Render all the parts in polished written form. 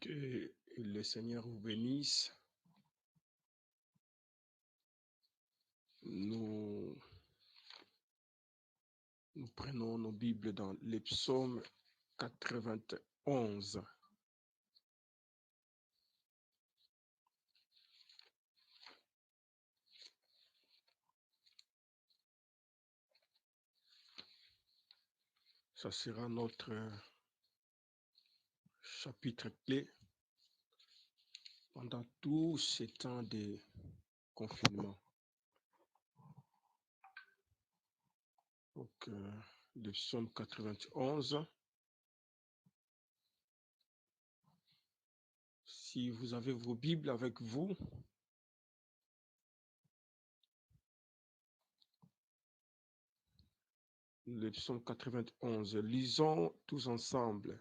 Que le Seigneur vous bénisse. Nous, nous prenons nos Bibles dans les psaumes 91. Ça sera notre chapitre clé pendant tous ces temps de confinement. Donc, le psaume 91. Si vous avez vos Bibles avec vous, le psaume 91, lisons tous ensemble.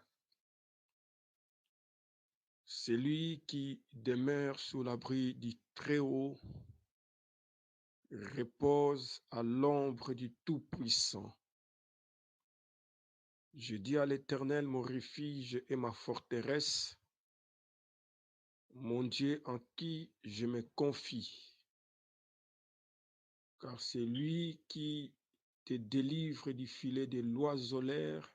Celui qui demeure sous l'abri du Très-Haut repose à l'ombre du Tout-Puissant. Je dis à l'Éternel, mon refuge et ma forteresse, mon Dieu en qui je me confie. Car c'est lui qui te délivre du filet de l'oiseleur,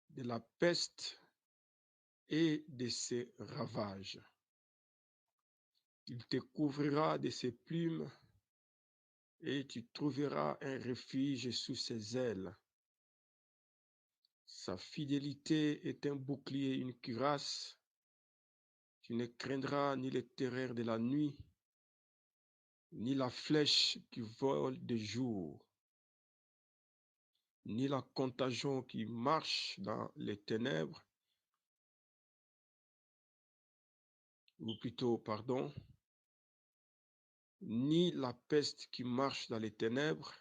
de la peste et de ses ravages. Il te couvrira de ses plumes et tu trouveras un refuge sous ses ailes. Sa fidélité est un bouclier, une cuirasse. Tu ne craindras ni les terreurs de la nuit, ni la flèche qui vole de jour, ni la contagion qui marche dans les ténèbres, ou plutôt, pardon, ni la peste qui marche dans les ténèbres,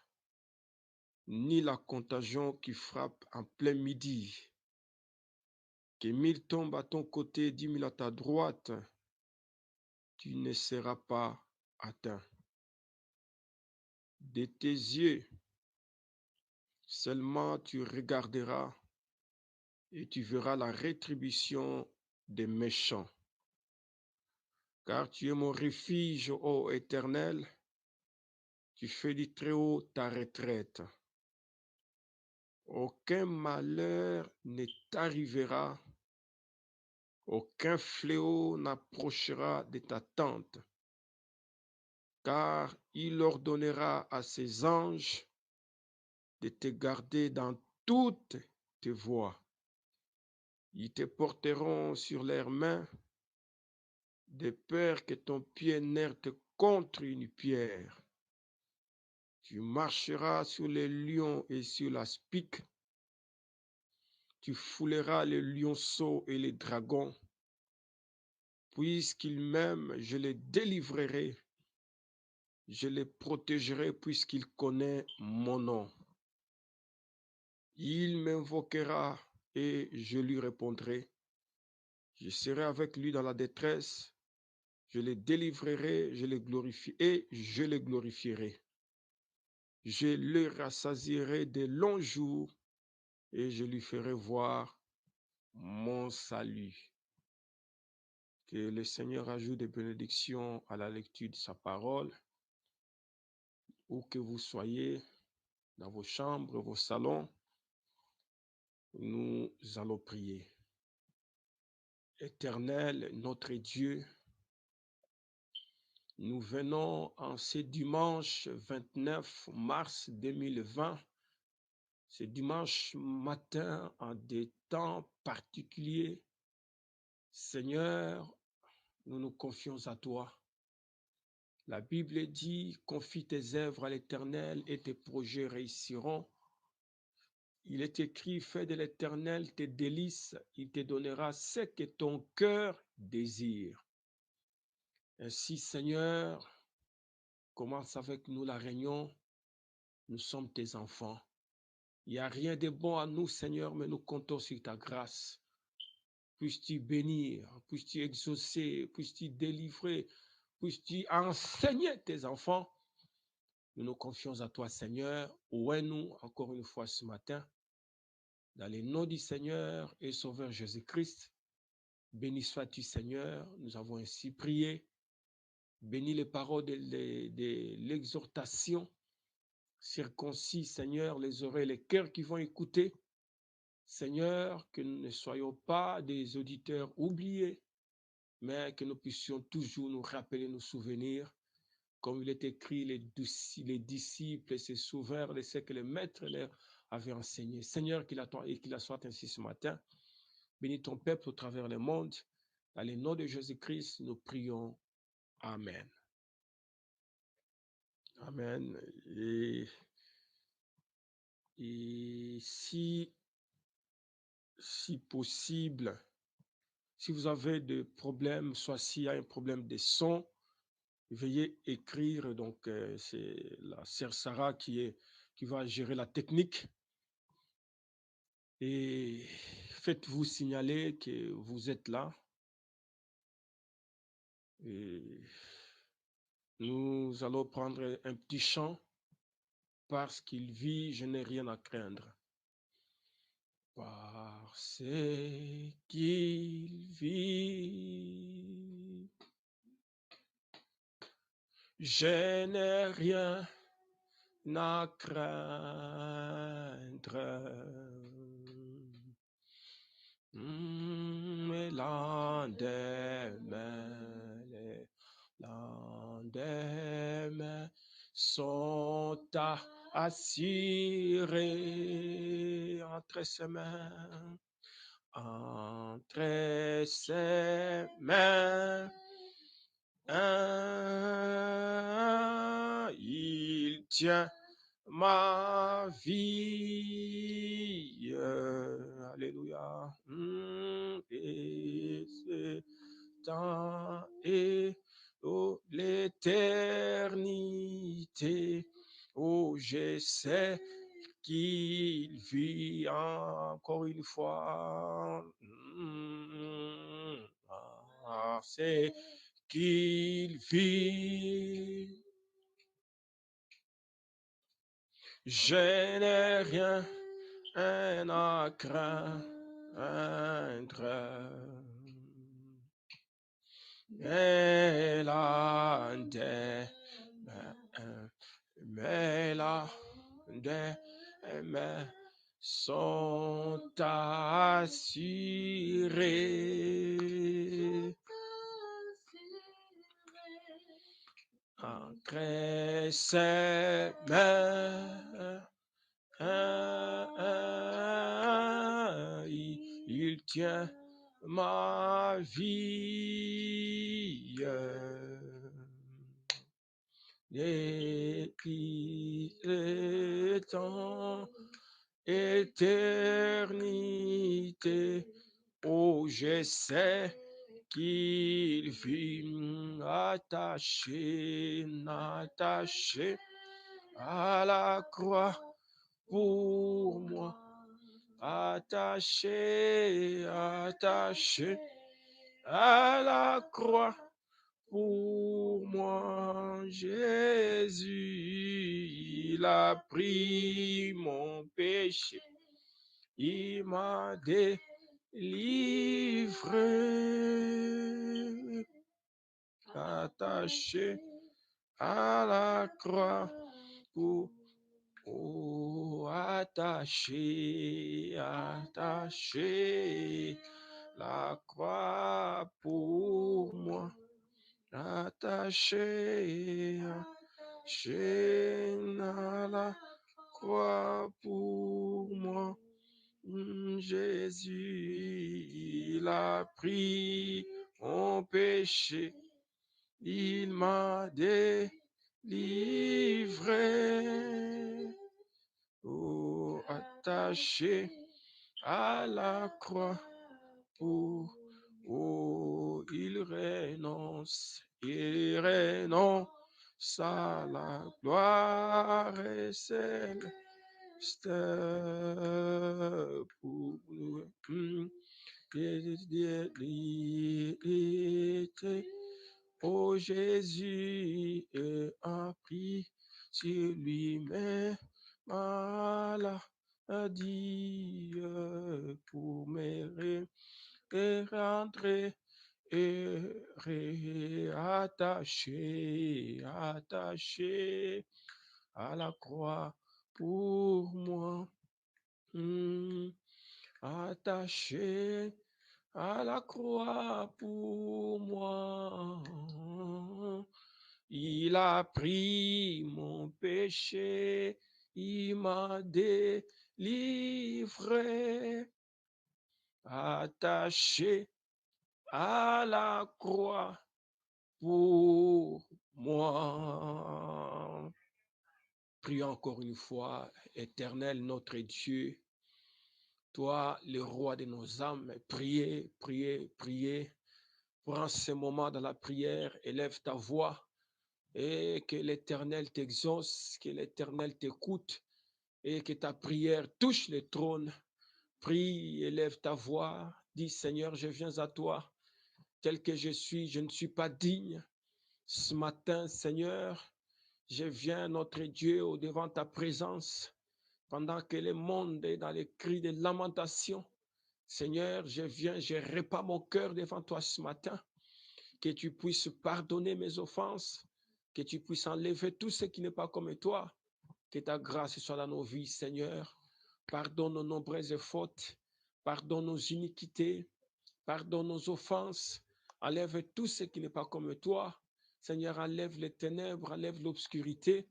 ni la contagion qui frappe en plein midi. Que 1000 tombent à ton côté, 10 000 à ta droite, tu ne seras pas atteint. De tes yeux, seulement tu regarderas et tu verras la rétribution des méchants. Car tu es mon refuge, ô Éternel, tu fais du Très-Haut ta retraite. Aucun malheur ne t'arrivera, aucun fléau n'approchera de ta tente, car il ordonnera à ses anges de te garder dans toutes tes voies. Ils te porteront sur leurs mains, de peur que ton pied n'heurte contre une pierre. Tu marcheras sur les lions et sur la spique. Tu fouleras les lionceaux et les dragons. Puisqu'ils m'aiment, je les délivrerai. Je les protégerai puisqu'il connaît mon nom. Il m'invoquera et je lui répondrai. Je serai avec lui dans la détresse. Je les délivrerai, je les glorifie et je les glorifierai. Je le rassasierai de longs jours et je lui ferai voir mon salut. Que le Seigneur ajoute des bénédictions à la lecture de sa parole, où que vous soyez, dans vos chambres, vos salons, nous allons prier. Éternel, notre Dieu, nous venons en ce dimanche 29 mars 2020, ce dimanche matin en des temps particuliers. Seigneur, nous nous confions à toi. La Bible dit, confie tes œuvres à l'Éternel et tes projets réussiront. Il est écrit, fais de l'Éternel tes délices, il te donnera ce que ton cœur désire. Ainsi, Seigneur, commence avec nous la réunion. Nous sommes tes enfants. Il n'y a rien de bon à nous, Seigneur, mais nous comptons sur ta grâce. Puisses-tu bénir, puisses-tu exaucer, puisses-tu délivrer, puisses-tu enseigner tes enfants. Nous nous confions à toi, Seigneur. Ouais-nous encore une fois ce matin. Dans le nom du Seigneur et Sauveur Jésus-Christ. Béni sois-tu, Seigneur. Nous avons ainsi prié. Bénis les paroles de l'exhortation. Circoncis, Seigneur, les oreilles, les cœurs qui vont écouter. Seigneur, que nous ne soyons pas des auditeurs oubliés, mais que nous puissions toujours nous rappeler, nous souvenir. Comme il est écrit, les disciples se souvinrent de ce que le Maître leur avait enseigné. Seigneur, qu'il soit ainsi ce matin. Bénis ton peuple au travers le monde. Dans le nom de Jésus-Christ, nous prions. Amen. Amen. Et si possible, si vous avez des problèmes, soit s'il y a un problème de son, veuillez écrire. Donc, c'est la sœur Sarah qui va gérer la technique. Et faites-vous signaler que vous êtes là. Et nous allons prendre un petit chant. Parce qu'il vit, je n'ai rien à craindre. Parce qu'il vit, je n'ai rien à craindre. Les lendemains sont assurés entre ses mains. Entre ses mains, il tient ma vie. Alléluia. Et c'est temps et l'éternité. Oh, je sais qu'il vit encore une fois. C'est qu'il vit. Je n'ai rien à craindre. Mais lendemains sont assurés. Entre ses mains, il tient ma vie. Depuis le temps, éternité, oh, je sais qu'il vit attaché à la croix pour moi. Attaché à la croix pour moi. Jésus, il a pris mon péché. Il m'a délivré. Attaché à la croix pour attaché la croix pour moi. Attaché à la croix pour moi. Jésus, il a pris mon péché. Il m'a délivré. Oh, attaché à la croix pour, oh, il renonce à la gloire et céleste pour nous. Oh, Jésus a pris sur lui-même maladie pour me et rentrer et réattaché, attaché à la croix pour moi. Attaché à la croix pour moi. Il a pris mon péché, il m'a délivré, attaché à la croix pour moi. Prions encore une fois, Éternel notre Dieu, toi, le roi de nos âmes, priez, priez, priez. Prends ce moment dans la prière, élève ta voix et que l'Éternel t'exauce, que l'Éternel t'écoute et que ta prière touche le trône. Prie, élève ta voix, dis Seigneur, je viens à toi, tel que je suis, je ne suis pas digne. Ce matin, Seigneur, je viens, notre Dieu, au devant ta présence, pendant que le monde est dans les cris de lamentation. Seigneur, je viens, je répare mon cœur devant toi ce matin, que tu puisses pardonner mes offenses, que tu puisses enlever tout ce qui n'est pas comme toi, que ta grâce soit dans nos vies, Seigneur. Pardonne nos nombreuses fautes, pardonne nos iniquités, pardonne nos offenses, enlève tout ce qui n'est pas comme toi. Seigneur, enlève les ténèbres, enlève l'obscurité,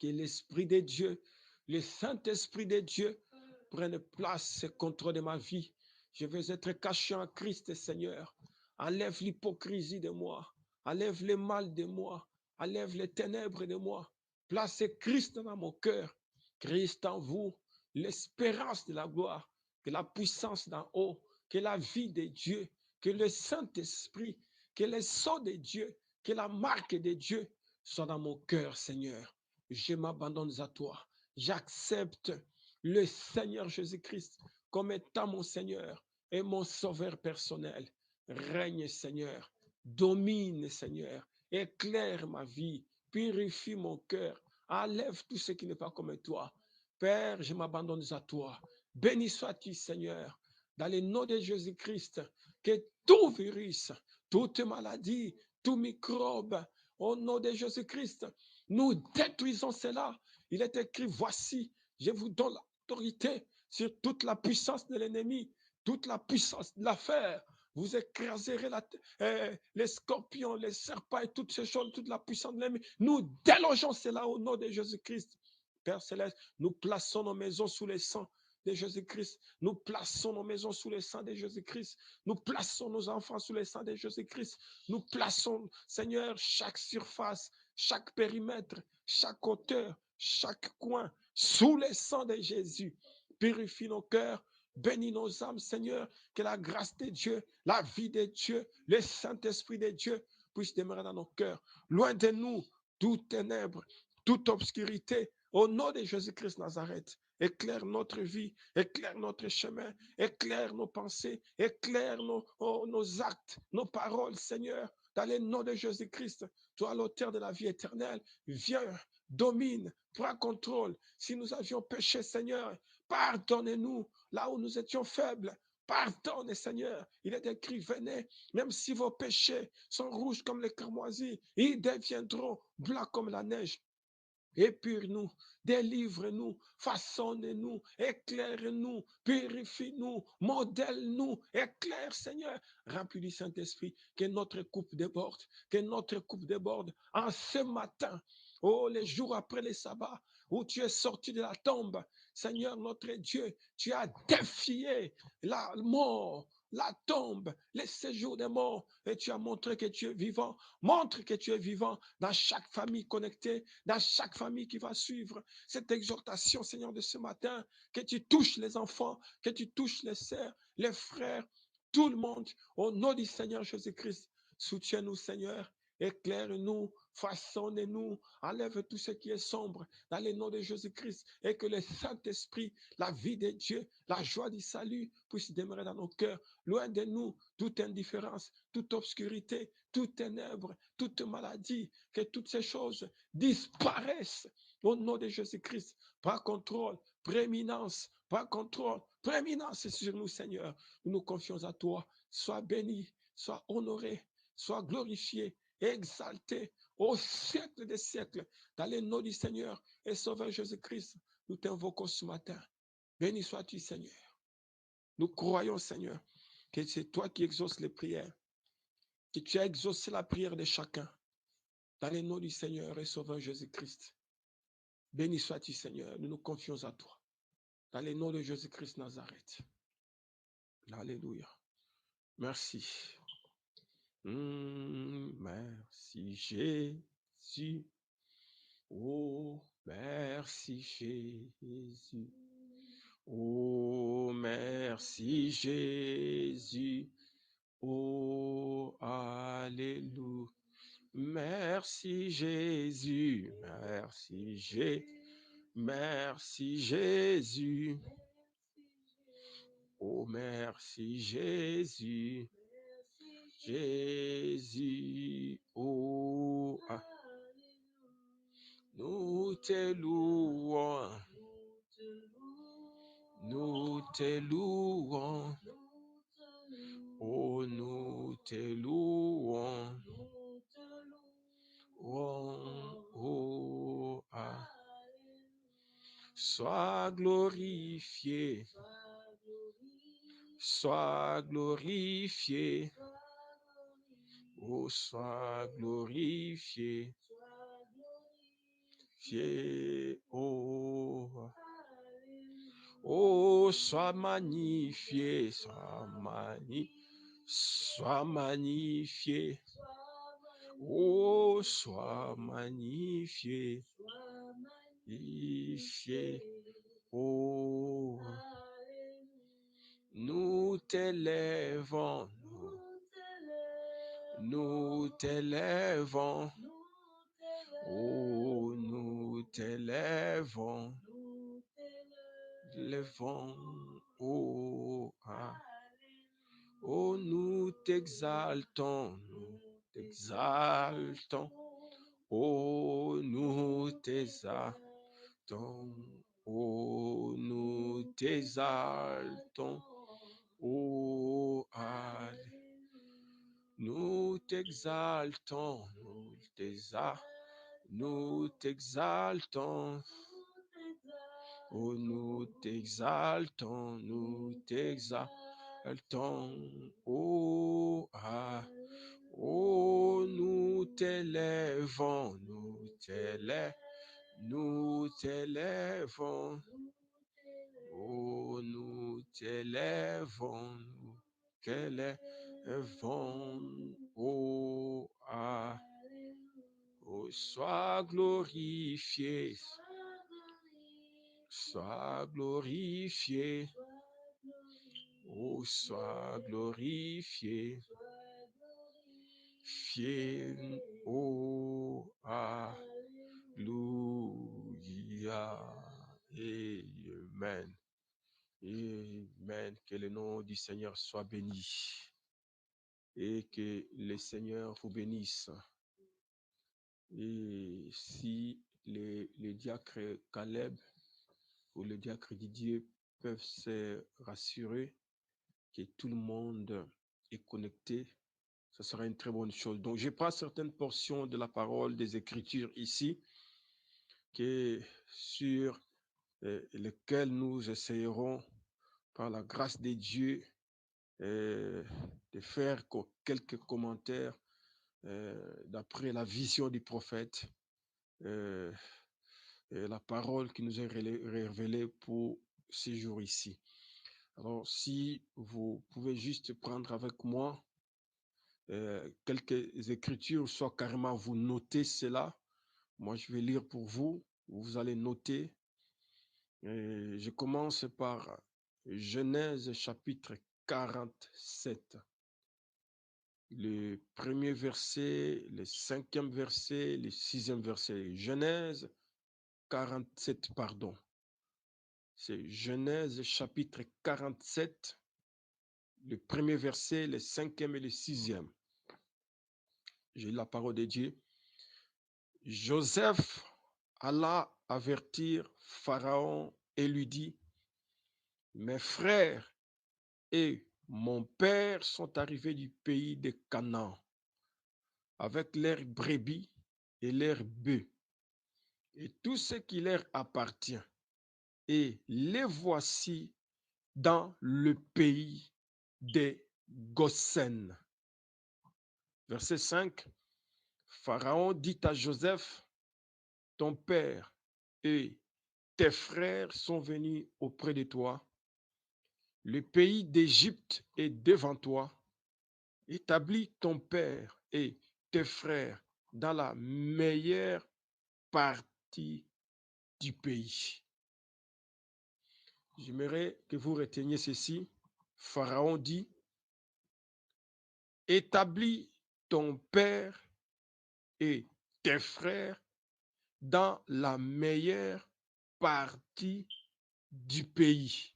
que l'Esprit de Dieu, le Saint-Esprit de Dieu prenne place et contrôle de ma vie. Je veux être caché en Christ, Seigneur. Enlève l'hypocrisie de moi. Enlève le mal de moi. Enlève les ténèbres de moi. Placez Christ dans mon cœur. Christ en vous, l'espérance de la gloire, que la puissance d'en haut, que la vie de Dieu, que le Saint-Esprit, que les sceaux de Dieu, que la marque de Dieu soit dans mon cœur, Seigneur. Je m'abandonne à toi. J'accepte le Seigneur Jésus-Christ comme étant mon Seigneur et mon Sauveur personnel. Règne, Seigneur. Domine, Seigneur. Éclaire ma vie. Purifie mon cœur. Enlève tout ce qui n'est pas comme toi. Père, je m'abandonne à toi. Béni sois-tu, Seigneur, dans le nom de Jésus-Christ, que tout virus, toute maladie, tout microbe, au nom de Jésus-Christ, nous détruisons cela. Il est écrit, voici, je vous donne l'autorité sur toute la puissance de l'ennemi, toute la puissance de l'affaire. Vous écraserez les scorpions, les serpents et toutes ces choses, toute la puissance de l'ennemi. Nous délogeons cela au nom de Jésus-Christ. Père Céleste, nous plaçons nos maisons sous le sang de Jésus-Christ. Nous plaçons nos maisons sous le sang de Jésus-Christ. Nous plaçons nos enfants sous le sang de Jésus-Christ. Nous plaçons, Seigneur, chaque surface, chaque périmètre, chaque hauteur, chaque coin sous le sang de Jésus. Purifie nos cœurs. Bénis nos âmes, Seigneur, que la grâce de Dieu, la vie de Dieu, le Saint-Esprit de Dieu puisse demeurer dans nos cœurs. Loin de nous, toute ténèbre, toute obscurité, au nom de Jésus-Christ Nazareth, éclaire notre vie, éclaire notre chemin, éclaire nos pensées, éclaire nos actes, nos paroles, Seigneur, dans le nom de Jésus-Christ. Toi, l'auteur de la vie éternelle, viens, domine, prends contrôle. Si nous avions péché, Seigneur, pardonne-nous là où nous étions faibles. Pardonne, Seigneur. Il est écrit, venez, même si vos péchés sont rouges comme les cramoisis, ils deviendront blancs comme la neige. Épure-nous, délivre-nous, façonne-nous, éclaire-nous, purifie-nous, modèle-nous, éclaire, Seigneur. Remplis du Saint-Esprit, que notre coupe déborde, que notre coupe déborde en ce matin. Oh, les jours après les sabbats, où tu es sorti de la tombe, Seigneur notre Dieu, tu as défié la mort, la tombe, les séjours des morts, et tu as montré que tu es vivant. Montre que tu es vivant dans chaque famille connectée, dans chaque famille qui va suivre cette exhortation, Seigneur, de ce matin, que tu touches les enfants, que tu touches les sœurs, les frères, tout le monde, au nom du Seigneur Jésus-Christ. Soutiens-nous, Seigneur, éclaire-nous, façonne-nous, enlève tout ce qui est sombre dans le nom de Jésus-Christ et que le Saint-Esprit, la vie de Dieu, la joie du salut puisse demeurer dans nos cœurs, loin de nous toute indifférence, toute obscurité, toute ténèbre, toute maladie, que toutes ces choses disparaissent au nom de Jésus-Christ. Par contrôle, prééminence, Pas contrôle, prééminence sur nous, Seigneur. Nous nous confions à toi. Sois béni, sois honoré, sois glorifié, exalté au siècle des siècles. Dans le nom du Seigneur et Sauveur Jésus-Christ, nous t'invoquons ce matin. Béni sois-tu, Seigneur. Nous croyons, Seigneur, que c'est toi qui exauces les prières, que tu as exaucé la prière de chacun. Dans le nom du Seigneur et Sauveur Jésus-Christ. Béni sois-tu, Seigneur. Nous nous confions à toi. Dans le nom de Jésus-Christ Nazareth. Alléluia. Merci. Merci Jésus. Oh, merci Jésus. Oh, merci Jésus. Oh, alléluia. Merci Jésus. Merci Jésus. Merci Jésus. Oh, merci Jésus. Jésus, oh, nous te louons, nous te louons, oh, nous te louons, oh, sois glorifié, sois glorifié, oh, sois glorifié. Oh, oh, sois magnifié, sois magnifié. Oh, sois magnifié, oh, nous t'élèvons, nous t'élèvons. Oh, nous t'élèvons, oh, oh, nous t'exaltons, oh, nous t'exaltons, oh, nous t'exaltons, oh, nous t'exaltons, nous t'exaltons, oh, nous t'exaltons, oh, oh, nous t'élèvons, nous t'élèvons, oh, nous t'élèvons, oh, oh, sois glorifié, sois glorifié, oh, sois glorifié, oh, alléluia, amen, amen, que le nom du Seigneur soit béni et que le Seigneur vous bénisse. Et si les diacres Caleb ou le diacre Didier peuvent se rassurer que tout le monde est connecté, ce sera une très bonne chose. Donc, je prends certaines portions de la parole des Écritures ici, sur lesquelles nous essayerons, par la grâce de Dieu, de faire quelques commentaires d'après la vision du prophète, la parole qui nous est révélée pour ces jours ici. Alors, si vous pouvez juste prendre avec moi quelques écritures, soit carrément vous notez cela. Moi, je vais lire pour vous. Vous allez noter. Je commence par Genèse chapitre 47. Le premier verset, le 5e verset, le 6e verset. Genèse 47, pardon. C'est Genèse chapitre 47, le premier verset, le 5e et le 6e. J'ai la parole de Dieu. Joseph alla avertir Pharaon et lui dit, Mes frères et mon père sont arrivés du pays de Canaan avec leurs brebis et leurs bœufs et tout ce qui leur appartient. Et les voici dans le pays des Goshen. Verset 5. Pharaon dit à Joseph, ton père et tes frères sont venus auprès de toi. Le pays d'Égypte est devant toi. Établis ton père et tes frères dans la meilleure partie du pays. J'aimerais que vous reteniez ceci. Pharaon dit, établis ton père et tes frères dans la meilleure partie du pays.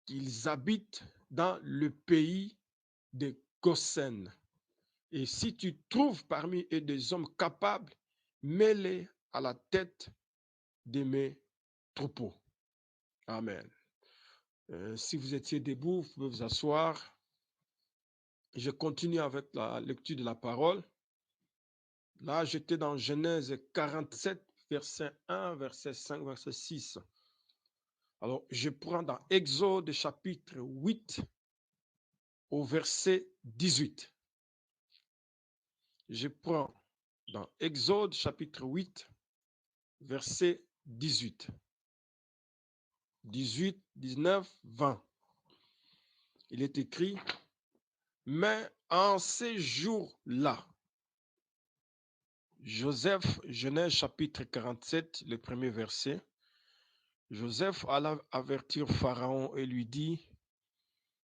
Qu'ils habitent dans le pays de Goshen. Et si tu trouves parmi eux des hommes capables, mets-les à la tête de mes troupeaux. Amen. Si vous étiez debout, vous pouvez vous asseoir. Je continue avec la lecture de la parole. Là, j'étais dans Genèse 47, verset 1, verset 5, verset 6. Alors, je prends dans Exode chapitre 8 au verset 18. Je prends dans Exode chapitre 8, verset 18. 18, 19, 20. Il est écrit, mais en ces jours-là, Joseph, Genèse chapitre 47, le premier verset, Joseph alla avertir Pharaon et lui dit,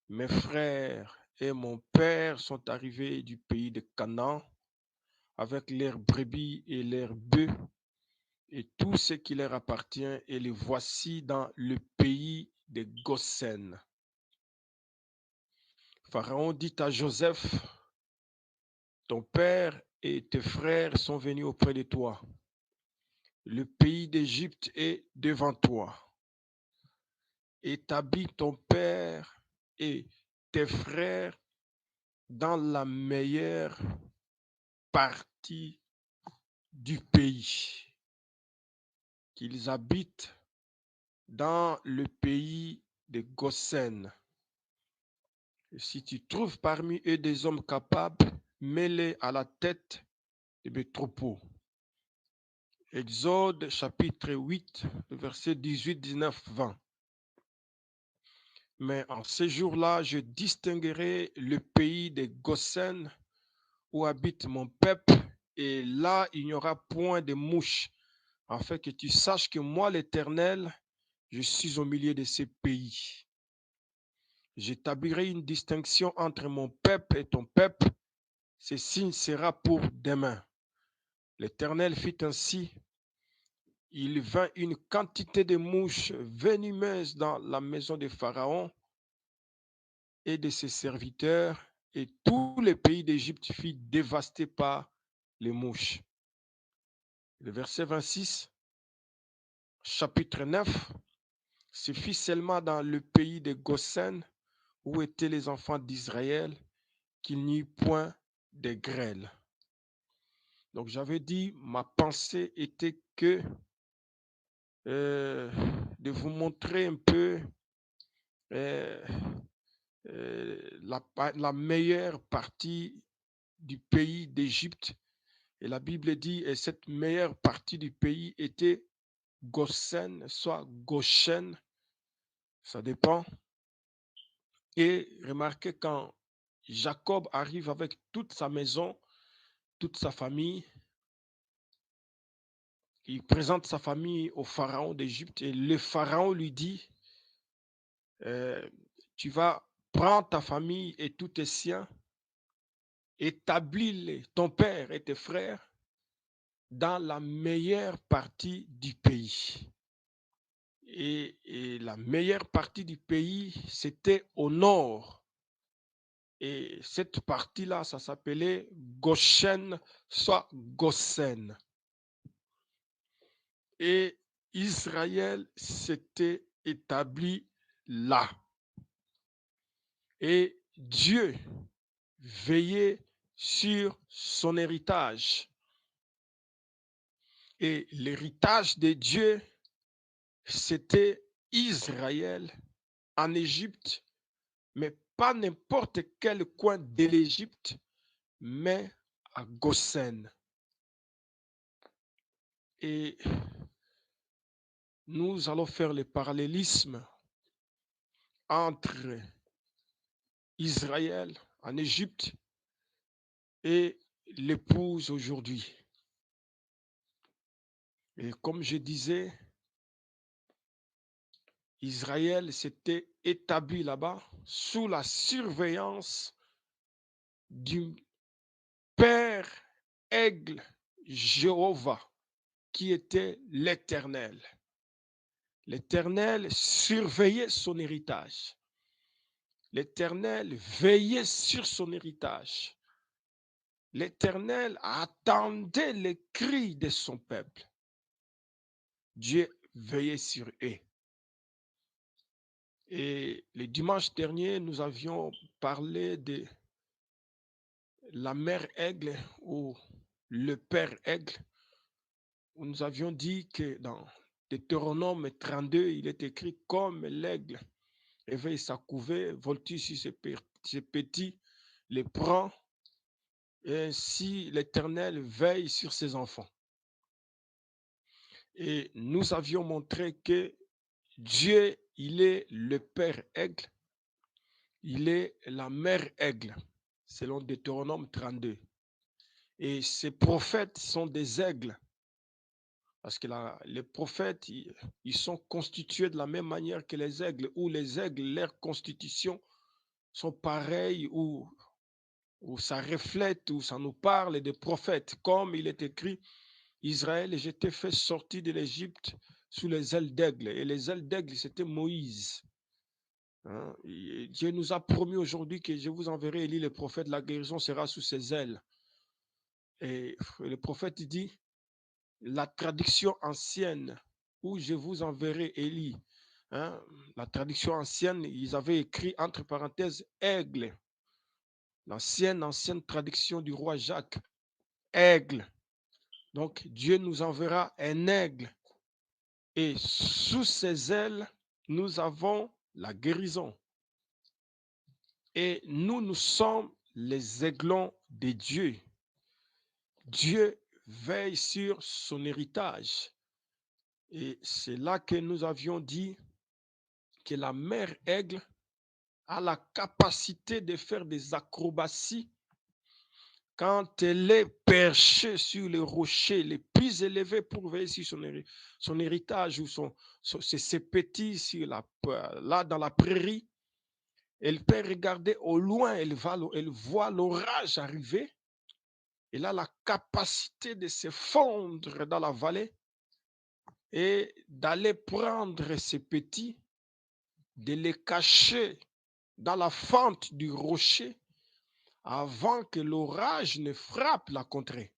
mes frères et mon père sont arrivés du pays de Canaan avec leurs brebis et leurs bœufs et tout ce qui leur appartient, et les voici dans le pays de Goshen. Pharaon dit à Joseph, ton père et tes frères sont venus auprès de toi. Le pays d'Égypte est devant toi. Établis ton père et tes frères dans la meilleure partie du pays. Qu'ils habitent dans le pays de Goshen. Et si tu trouves parmi eux des hommes capables, mets-les à la tête de mes troupeaux. Exode chapitre 8, versets 18, 19, 20. Mais en ces jours-là, je distinguerai le pays de Goshen où habite mon peuple, et là, il n'y aura point de mouches, afin que tu saches que moi, l'Éternel, je suis au milieu de ces pays. J'établirai une distinction entre mon peuple et ton peuple. Ce signe sera pour demain. L'Éternel fit ainsi. Il vint une quantité de mouches venimeuses dans la maison de Pharaon et de ses serviteurs, et tout le pays d'Égypte fut dévasté par les mouches. Le verset 26, chapitre 9, ce fut seulement dans le pays de Goshen, où étaient les enfants d'Israël, qu'il n'y eut point de grêle. Donc j'avais dit, ma pensée était que de vous montrer un peu la meilleure partie du pays d'Égypte. Et la Bible dit, et cette meilleure partie du pays était Goshen, soit Goshen, ça dépend. Et remarquez, quand Jacob arrive avec toute sa maison, toute sa famille, il présente sa famille au pharaon d'Égypte et le pharaon lui dit, tu vas prendre ta famille et tous tes siens, établis ton père et tes frères dans la meilleure partie du pays. Et la meilleure partie du pays, c'était au nord. Et cette partie-là, ça s'appelait Goshen, soit Goshen. Et Israël s'était établi là. Et Dieu veillait sur son héritage. Et l'héritage de Dieu, c'était Israël en Égypte, mais pas n'importe quel coin de l'Égypte, mais à Goshen. Et nous allons faire le parallélisme entre Israël en Égypte et l'épouse aujourd'hui. Et comme je disais, Israël s'était établi là-bas sous la surveillance du Père Aigle Jéhovah, qui était l'Éternel. L'Éternel surveillait son héritage. L'Éternel veillait sur son héritage. L'Éternel attendait les cris de son peuple. Dieu veillait sur eux. Et le dimanche dernier, nous avions parlé de la mère aigle ou le père aigle, où nous avions dit que dans Deutéronome 32, il est écrit comme l'aigle éveille sa couvée, voltige sur ses petits, les prend, et ainsi l'Éternel veille sur ses enfants. Et nous avions montré que Dieu, il est le père aigle, il est la mère aigle, selon Deutéronome 32. Et ces prophètes sont des aigles, parce que les prophètes, ils sont constitués de la même manière que les aigles, où les aigles, leur constitution sont pareilles, où ça reflète, où ça nous parle des prophètes, comme il est écrit, Israël, je t'ai fait sortir de l'Égypte sous les ailes d'aigle. Et les ailes d'aigle, c'était Moïse. Hein? Dieu nous a promis aujourd'hui que je vous enverrai Élie, le prophète, la guérison sera sous ses ailes. Et le prophète dit, la traduction ancienne, où je vous enverrai Élie, hein, la traduction ancienne, ils avaient écrit entre parenthèses aigle. L'ancienne traduction du roi Jacques, aigle. Donc Dieu nous enverra un aigle. Et sous ses ailes, nous avons la guérison. Et nous sommes les aiglons de Dieu. Dieu veille sur son héritage. Et c'est là que nous avions dit que la mère aigle a la capacité de faire des acrobaties quand elle est perchée sur les rochers les plus élevés pour veiller sur son héritage ou ses petits sur là dans la prairie. Elle peut regarder au loin, elle voit l'orage arriver. Elle a la capacité de se fondre dans la vallée et d'aller prendre ses petits, de les cacher dans la fente du rocher avant que l'orage ne frappe la contrée.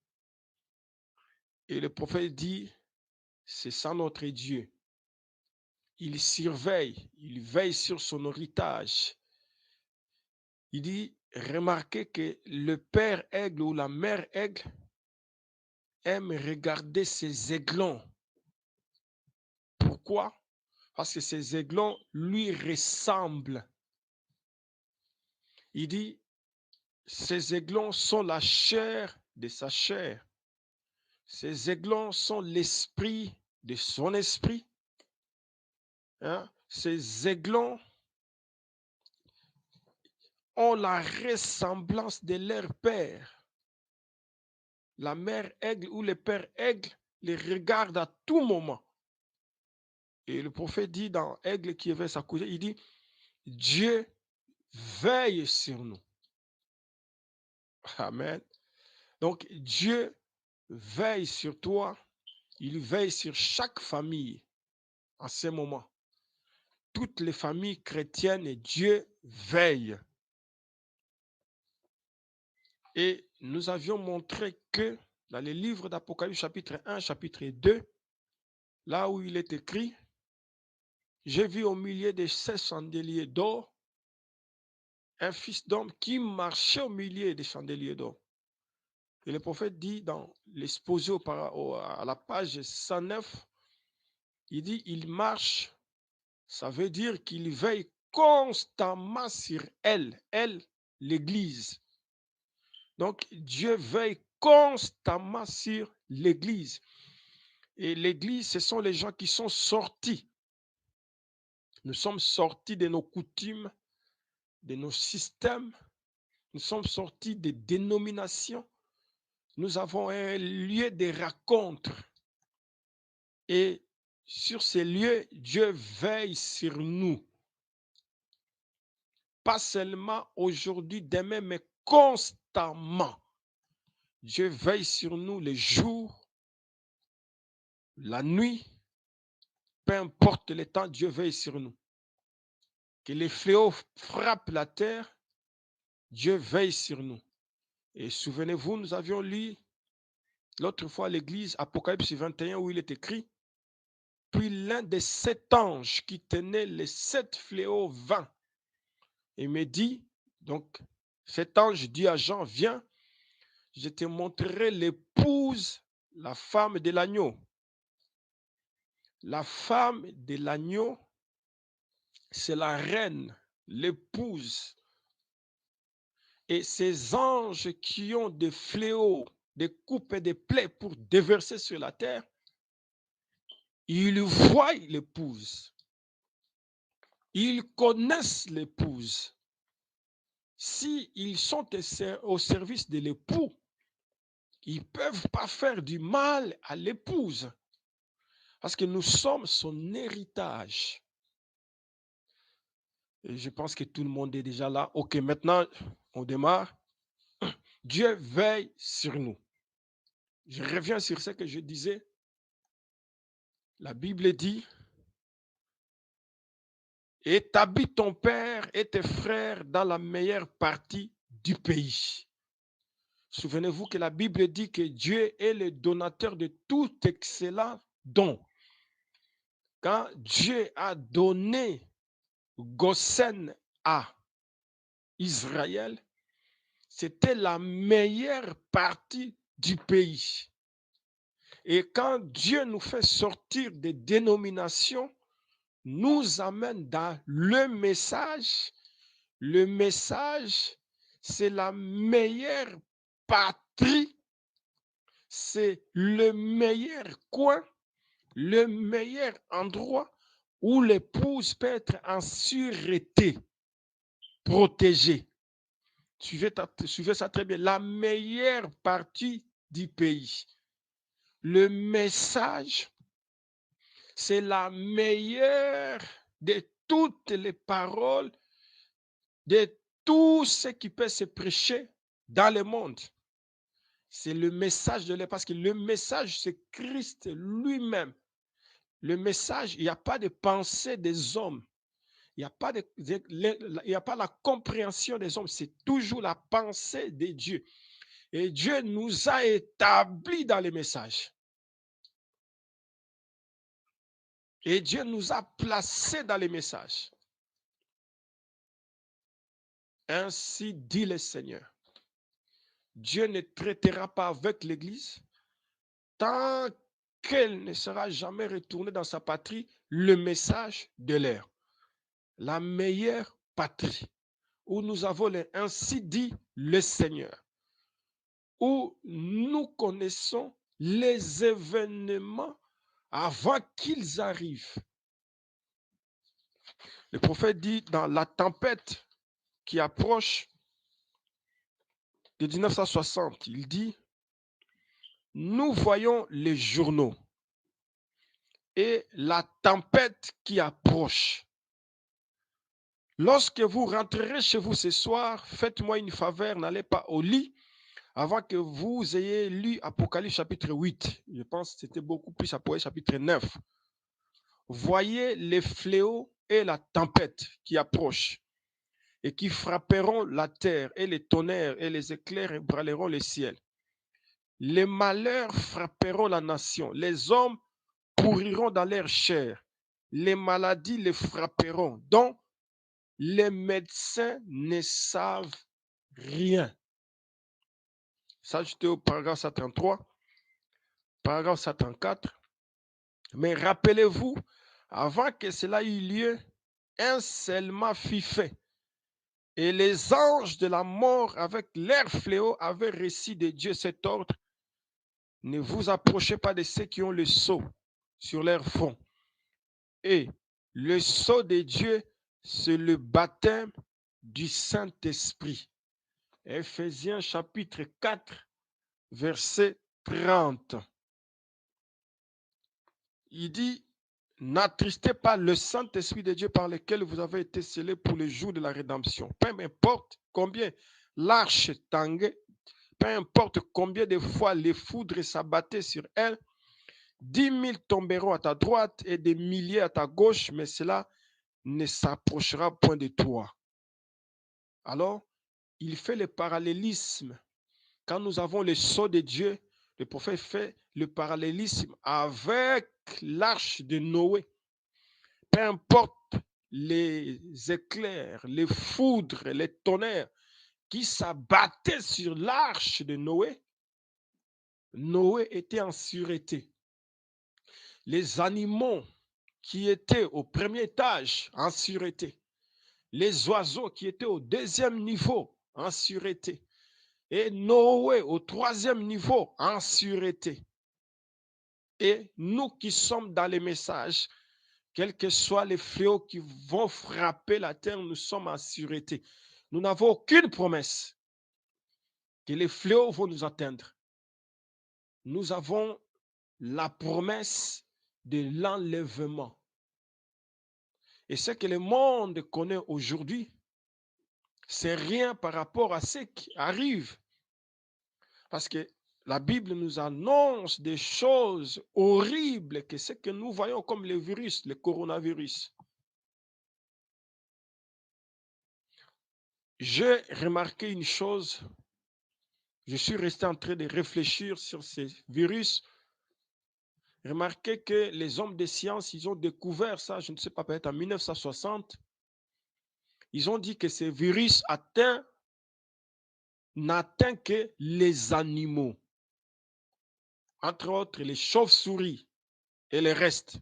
Et le prophète dit, c'est ça notre Dieu. Il surveille, il veille sur son héritage. Il dit, remarquez que le père aigle ou la mère aigle aime regarder ses aiglons. Pourquoi? Parce que ces aiglons lui ressemblent. Il dit, ces aiglons sont la chair de sa chair. Ces aiglons sont l'esprit de son esprit. Hein? Ces aiglons ont la ressemblance de leur père. La mère aigle ou le père aigle les regarde à tout moment. Et le prophète dit dans Aigle qui éveille sa couvée, il dit, Dieu veille sur nous. Amen. Donc Dieu veille sur toi, il veille sur chaque famille en ce moment. Toutes les familles chrétiennes, Dieu veille. Et nous avions montré que dans les livres d'Apocalypse chapitre 1, chapitre 2, là où il est écrit, j'ai vu au milieu de ces chandeliers d'or un fils d'homme qui marchait au milieu des chandeliers d'or. Et le prophète dit dans l'exposé à la page 109, il dit, il marche, ça veut dire qu'il veille constamment sur elle, l'Église. Donc, Dieu veille constamment sur l'Église. Et l'Église, ce sont les gens qui sont sortis. Nous sommes sortis de nos coutumes, de nos systèmes. Nous sommes sortis des dénominations. Nous avons un lieu de rencontre. Et sur ces lieux, Dieu veille sur nous. Pas seulement aujourd'hui, demain, mais constamment. Dieu veille sur nous le jour, la nuit, peu importe le temps, Dieu veille sur nous. Que les fléaux frappent la terre, Dieu veille sur nous. Et souvenez-vous, nous avions lu l'autre fois l'Église, Apocalypse 21, où il est écrit, puis l'un des 7 anges qui tenait les 7 fléaux vint et me dit, donc cet ange dit à Jean, viens, je te montrerai l'épouse, la femme de l'agneau. La femme de l'agneau, c'est la reine, l'épouse. Et ces anges qui ont des fléaux, des coupes et des plaies pour déverser sur la terre, ils voient l'épouse. Ils connaissent l'épouse. S'ils sont au service de l'époux, ils ne peuvent pas faire du mal à l'épouse. Parce que nous sommes son héritage. Et je pense que tout le monde est déjà là. Ok, maintenant, on démarre. Dieu veille sur nous. Je reviens sur ce que je disais. La Bible dit, établis ton père et tes frères dans la meilleure partie du pays. Souvenez-vous que la Bible dit que Dieu est le donateur de tout excellent don. Quand Dieu a donné Goshen à Israël, c'était la meilleure partie du pays. Et quand Dieu nous fait sortir des dénominations, nous amène dans le message, c'est la meilleure patrie, c'est le meilleur coin, le meilleur endroit où l'épouse peut être en sûreté, protégée. Suivez ça très bien. La meilleure partie du pays. Le message, c'est la meilleure de toutes les paroles, de tout ce qui peut se prêcher dans le monde. C'est le message de l'Évangile, parce que le message, c'est Christ lui-même. Le message, il n'y a pas de pensée des hommes. Il n'y a pas la compréhension des hommes. C'est toujours la pensée de Dieu. Et Dieu nous a établis dans les messages. Et Dieu nous a placés dans les messages. Ainsi dit le Seigneur. Dieu ne traitera pas avec l'Église tant qu'elle ne sera jamais retournée dans sa patrie, le message de l'air. La meilleure patrie, où nous avons ainsi dit le Seigneur, où nous connaissons les événements avant qu'ils arrivent. Le prophète dit dans la tempête qui approche de 1960, il dit, nous voyons les journaux et la tempête qui approche. Lorsque vous rentrerez chez vous ce soir, faites-moi une faveur, n'allez pas au lit avant que vous ayez lu Apocalypse chapitre 8. Je pense que c'était beaucoup plus Apocalypse chapitre 9. Voyez les fléaux et la tempête qui approchent et qui frapperont la terre, et les tonnerres et les éclairs ébranleront le ciel. Les malheurs frapperont la nation, les hommes pourriront dans leur chair, les maladies les frapperont, dont les médecins ne savent rien. Ça, j'étais au paragraphe 133, paragraphe 134. Mais rappelez-vous, avant que cela eût lieu, un scellement fut fait. Et les anges de la mort, avec leur fléau, avaient reçu de Dieu cet ordre: ne vous approchez pas de ceux qui ont le sceau sur leur front. Et le sceau de Dieu, c'est le baptême du Saint-Esprit. Éphésiens chapitre 4, verset 30. Il dit: n'attristez pas le Saint-Esprit de Dieu par lequel vous avez été scellés pour le jour de la rédemption. Peu importe combien l'arche tanguait, peu importe combien de fois les foudres s'abattaient sur elle, 10 000 tomberont à ta droite et des milliers à ta gauche, mais cela ne s'approchera point de toi. Alors, il fait le parallélisme. Quand nous avons le sceau de Dieu, le prophète fait le parallélisme avec l'arche de Noé. Peu importe les éclairs, les foudres, les tonnerres qui s'abattaient sur l'arche de Noé, Noé était en sûreté. Les animaux qui étaient au premier étage en sûreté, les oiseaux qui étaient au deuxième niveau en sûreté, et Noé au troisième niveau en sûreté. Et nous qui sommes dans les messages, quels que soient les fléaux qui vont frapper la terre, nous sommes en sûreté. Nous n'avons aucune promesse que les fléaux vont nous atteindre. Nous avons la promesse de l'enlèvement. Et ce que le monde connaît aujourd'hui, c'est rien par rapport à ce qui arrive. Parce que la Bible nous annonce des choses horribles, que ce que nous voyons comme le virus, le coronavirus. J'ai remarqué une chose, je suis resté en train de réfléchir sur ces virus. Remarquez que les hommes de science, ils ont découvert ça, je ne sais pas, peut-être en 1960. Ils ont dit que ces virus n'atteint que les animaux, entre autres les chauves-souris et le reste.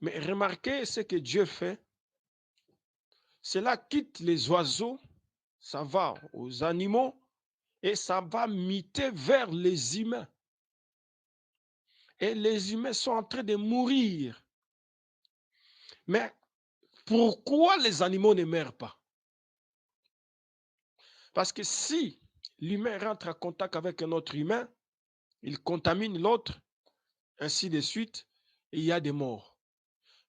Mais remarquez ce que Dieu fait. Cela quitte les oiseaux, ça va aux animaux et ça va muter vers les humains. Et les humains sont en train de mourir. Mais pourquoi les animaux ne meurent pas? Parce que si l'humain rentre en contact avec un autre humain, il contamine l'autre, ainsi de suite, et il y a des morts.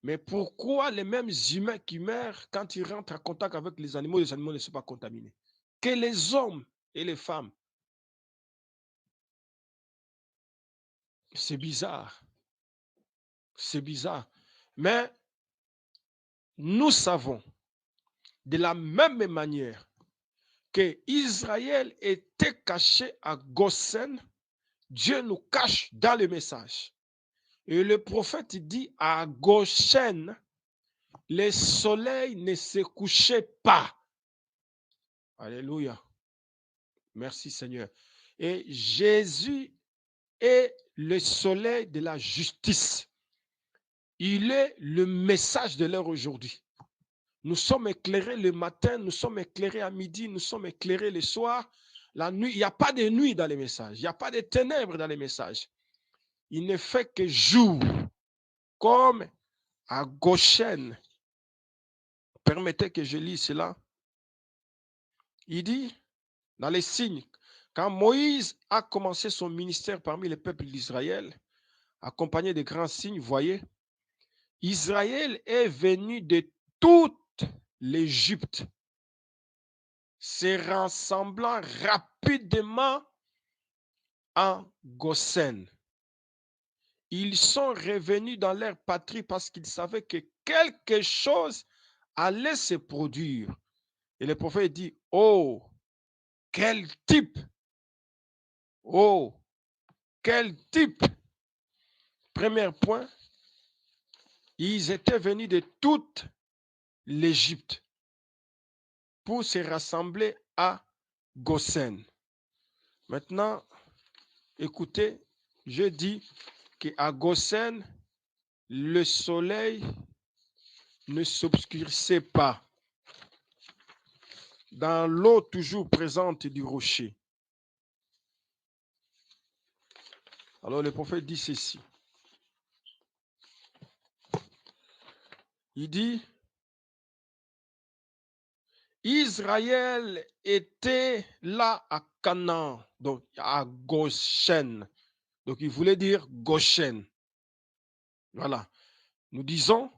Mais pourquoi les mêmes humains qui meurent, quand ils rentrent en contact avec les animaux ne sont pas contaminés? Que les hommes et les femmes. C'est bizarre. C'est bizarre. Mais nous savons de la même manière que Israël était caché à Goshen, Dieu nous cache dans le message. Et le prophète dit à Goshen, le soleil ne se couchait pas. Alléluia. Merci Seigneur. Et Jésus est le soleil de la justice. Il est le message de l'heure aujourd'hui. Nous sommes éclairés le matin, nous sommes éclairés à midi, nous sommes éclairés le soir. La nuit, il n'y a pas de nuit dans les messages, il n'y a pas de ténèbres dans les messages. Il ne fait que jour, comme à Goshen. Permettez que je lise cela. Il dit, dans les signes, quand Moïse a commencé son ministère parmi les peuples d'Israël, accompagné de grands signes, voyez, Israël est venu de toute l'Égypte, se rassemblant rapidement en Goshen. Ils sont revenus dans leur patrie parce qu'ils savaient que quelque chose allait se produire. Et le prophète dit, oh, quel type! Oh, quel type! Premier point, Ils étaient venus de toute l'Égypte pour se rassembler à Goshen. Maintenant, écoutez, je dis qu'à Goshen, le soleil ne s'obscurcissait pas dans l'eau toujours présente du rocher. Alors le prophète dit ceci. Il dit, Israël était là à Canaan, donc à Goshen. Donc il voulait dire Goshen. Voilà. Nous disons,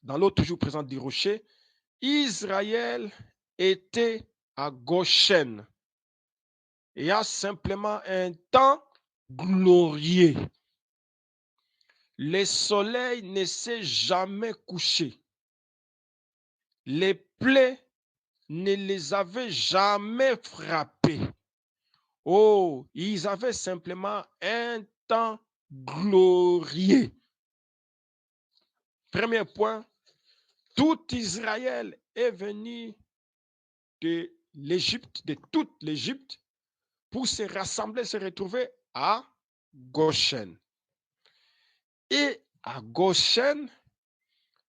dans l'eau toujours présente du rocher, Israël était à Goshen et a simplement un temps glorieux. Le soleil ne s'est jamais couché. Les plaies ne les avaient jamais frappés. Oh, ils avaient simplement un temps glorieux. Premier point, tout Israël est venu de l'Égypte, de toute l'Égypte, pour se rassembler, se retrouver à Goshen. Et à Goshen,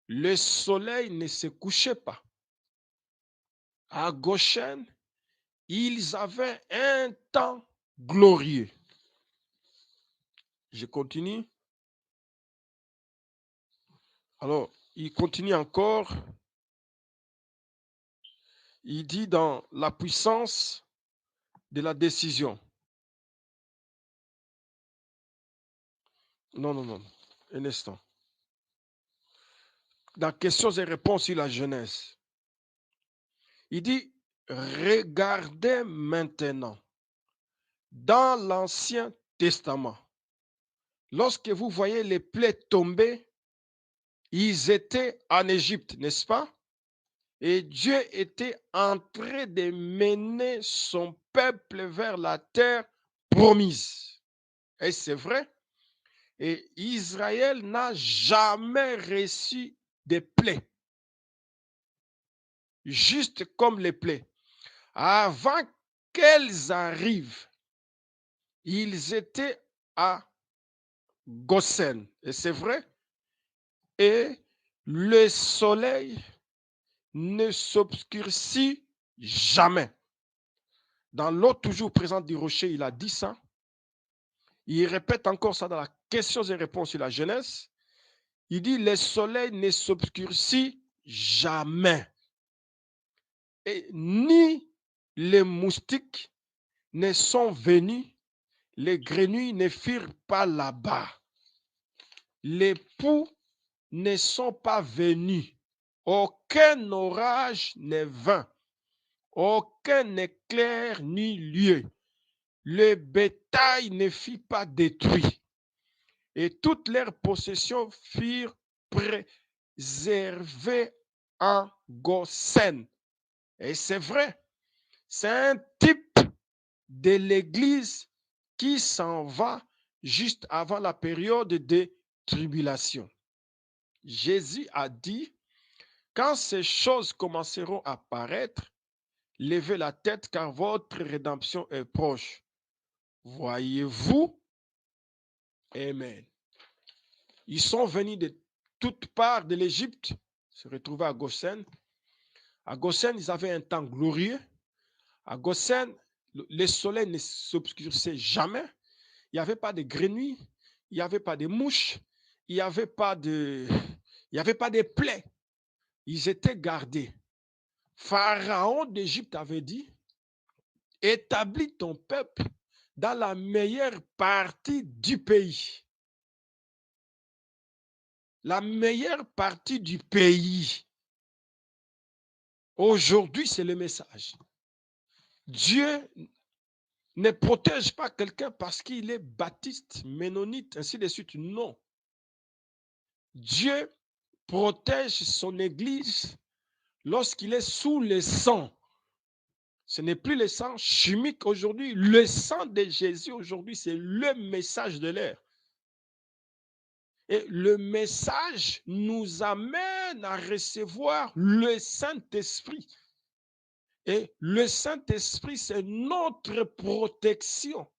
le soleil ne se couchait pas. À Goshen, ils avaient un temps glorieux. Je continue. Alors, il continue encore. Il dit dans la puissance de la décision. Non. Un instant. Dans questions et réponses sur la Genèse. Il dit, regardez maintenant dans l'Ancien Testament. Lorsque vous voyez les plaies tomber, ils étaient en Égypte, n'est-ce pas? Et Dieu était en train de mener son peuple vers la terre promise. Et c'est vrai. Et Israël n'a jamais reçu de plaies. Juste comme les plaies. Avant qu'elles arrivent, ils étaient à Goshen. Et c'est vrai. Et le soleil ne s'obscurcit jamais. Dans l'eau toujours présente du rocher, il a dit ça. Il répète encore ça dans la questions et réponses sur la Genèse. Il dit, le soleil ne s'obscurcit jamais. Et ni les moustiques ne sont venus, les grenouilles ne firent pas là-bas. Les poux ne sont pas venus. Aucun orage ne vint. Aucun éclair ni lieu. Le bétail ne fut pas détruit. Et toutes leurs possessions furent préservées en Goshen. Et c'est vrai, c'est un type de l'Église qui s'en va juste avant la période de tribulation. Jésus a dit, quand ces choses commenceront à paraître, levez la tête car votre rédemption est proche. Voyez-vous? Amen. Ils sont venus de toutes parts de l'Égypte, se retrouver à Goshen. À Goshen, ils avaient un temps glorieux. À Goshen, le soleil ne s'obscurcissait jamais. Il n'y avait pas de grenouilles, il n'y avait pas de mouches, il n'y avait pas de plaies. Ils étaient gardés. Pharaon d'Égypte avait dit, établis ton peuple dans la meilleure partie du pays. La meilleure partie du pays. Aujourd'hui, c'est le message. Dieu ne protège pas quelqu'un parce qu'il est baptiste, ménonite, ainsi de suite. Non. Dieu protège son Église lorsqu'il est sous le sang. Ce n'est plus le sang chimique aujourd'hui. Le sang de Jésus aujourd'hui, c'est le message de l'ère. Et le message nous amène à recevoir le Saint-Esprit. Et le Saint-Esprit, c'est notre protection.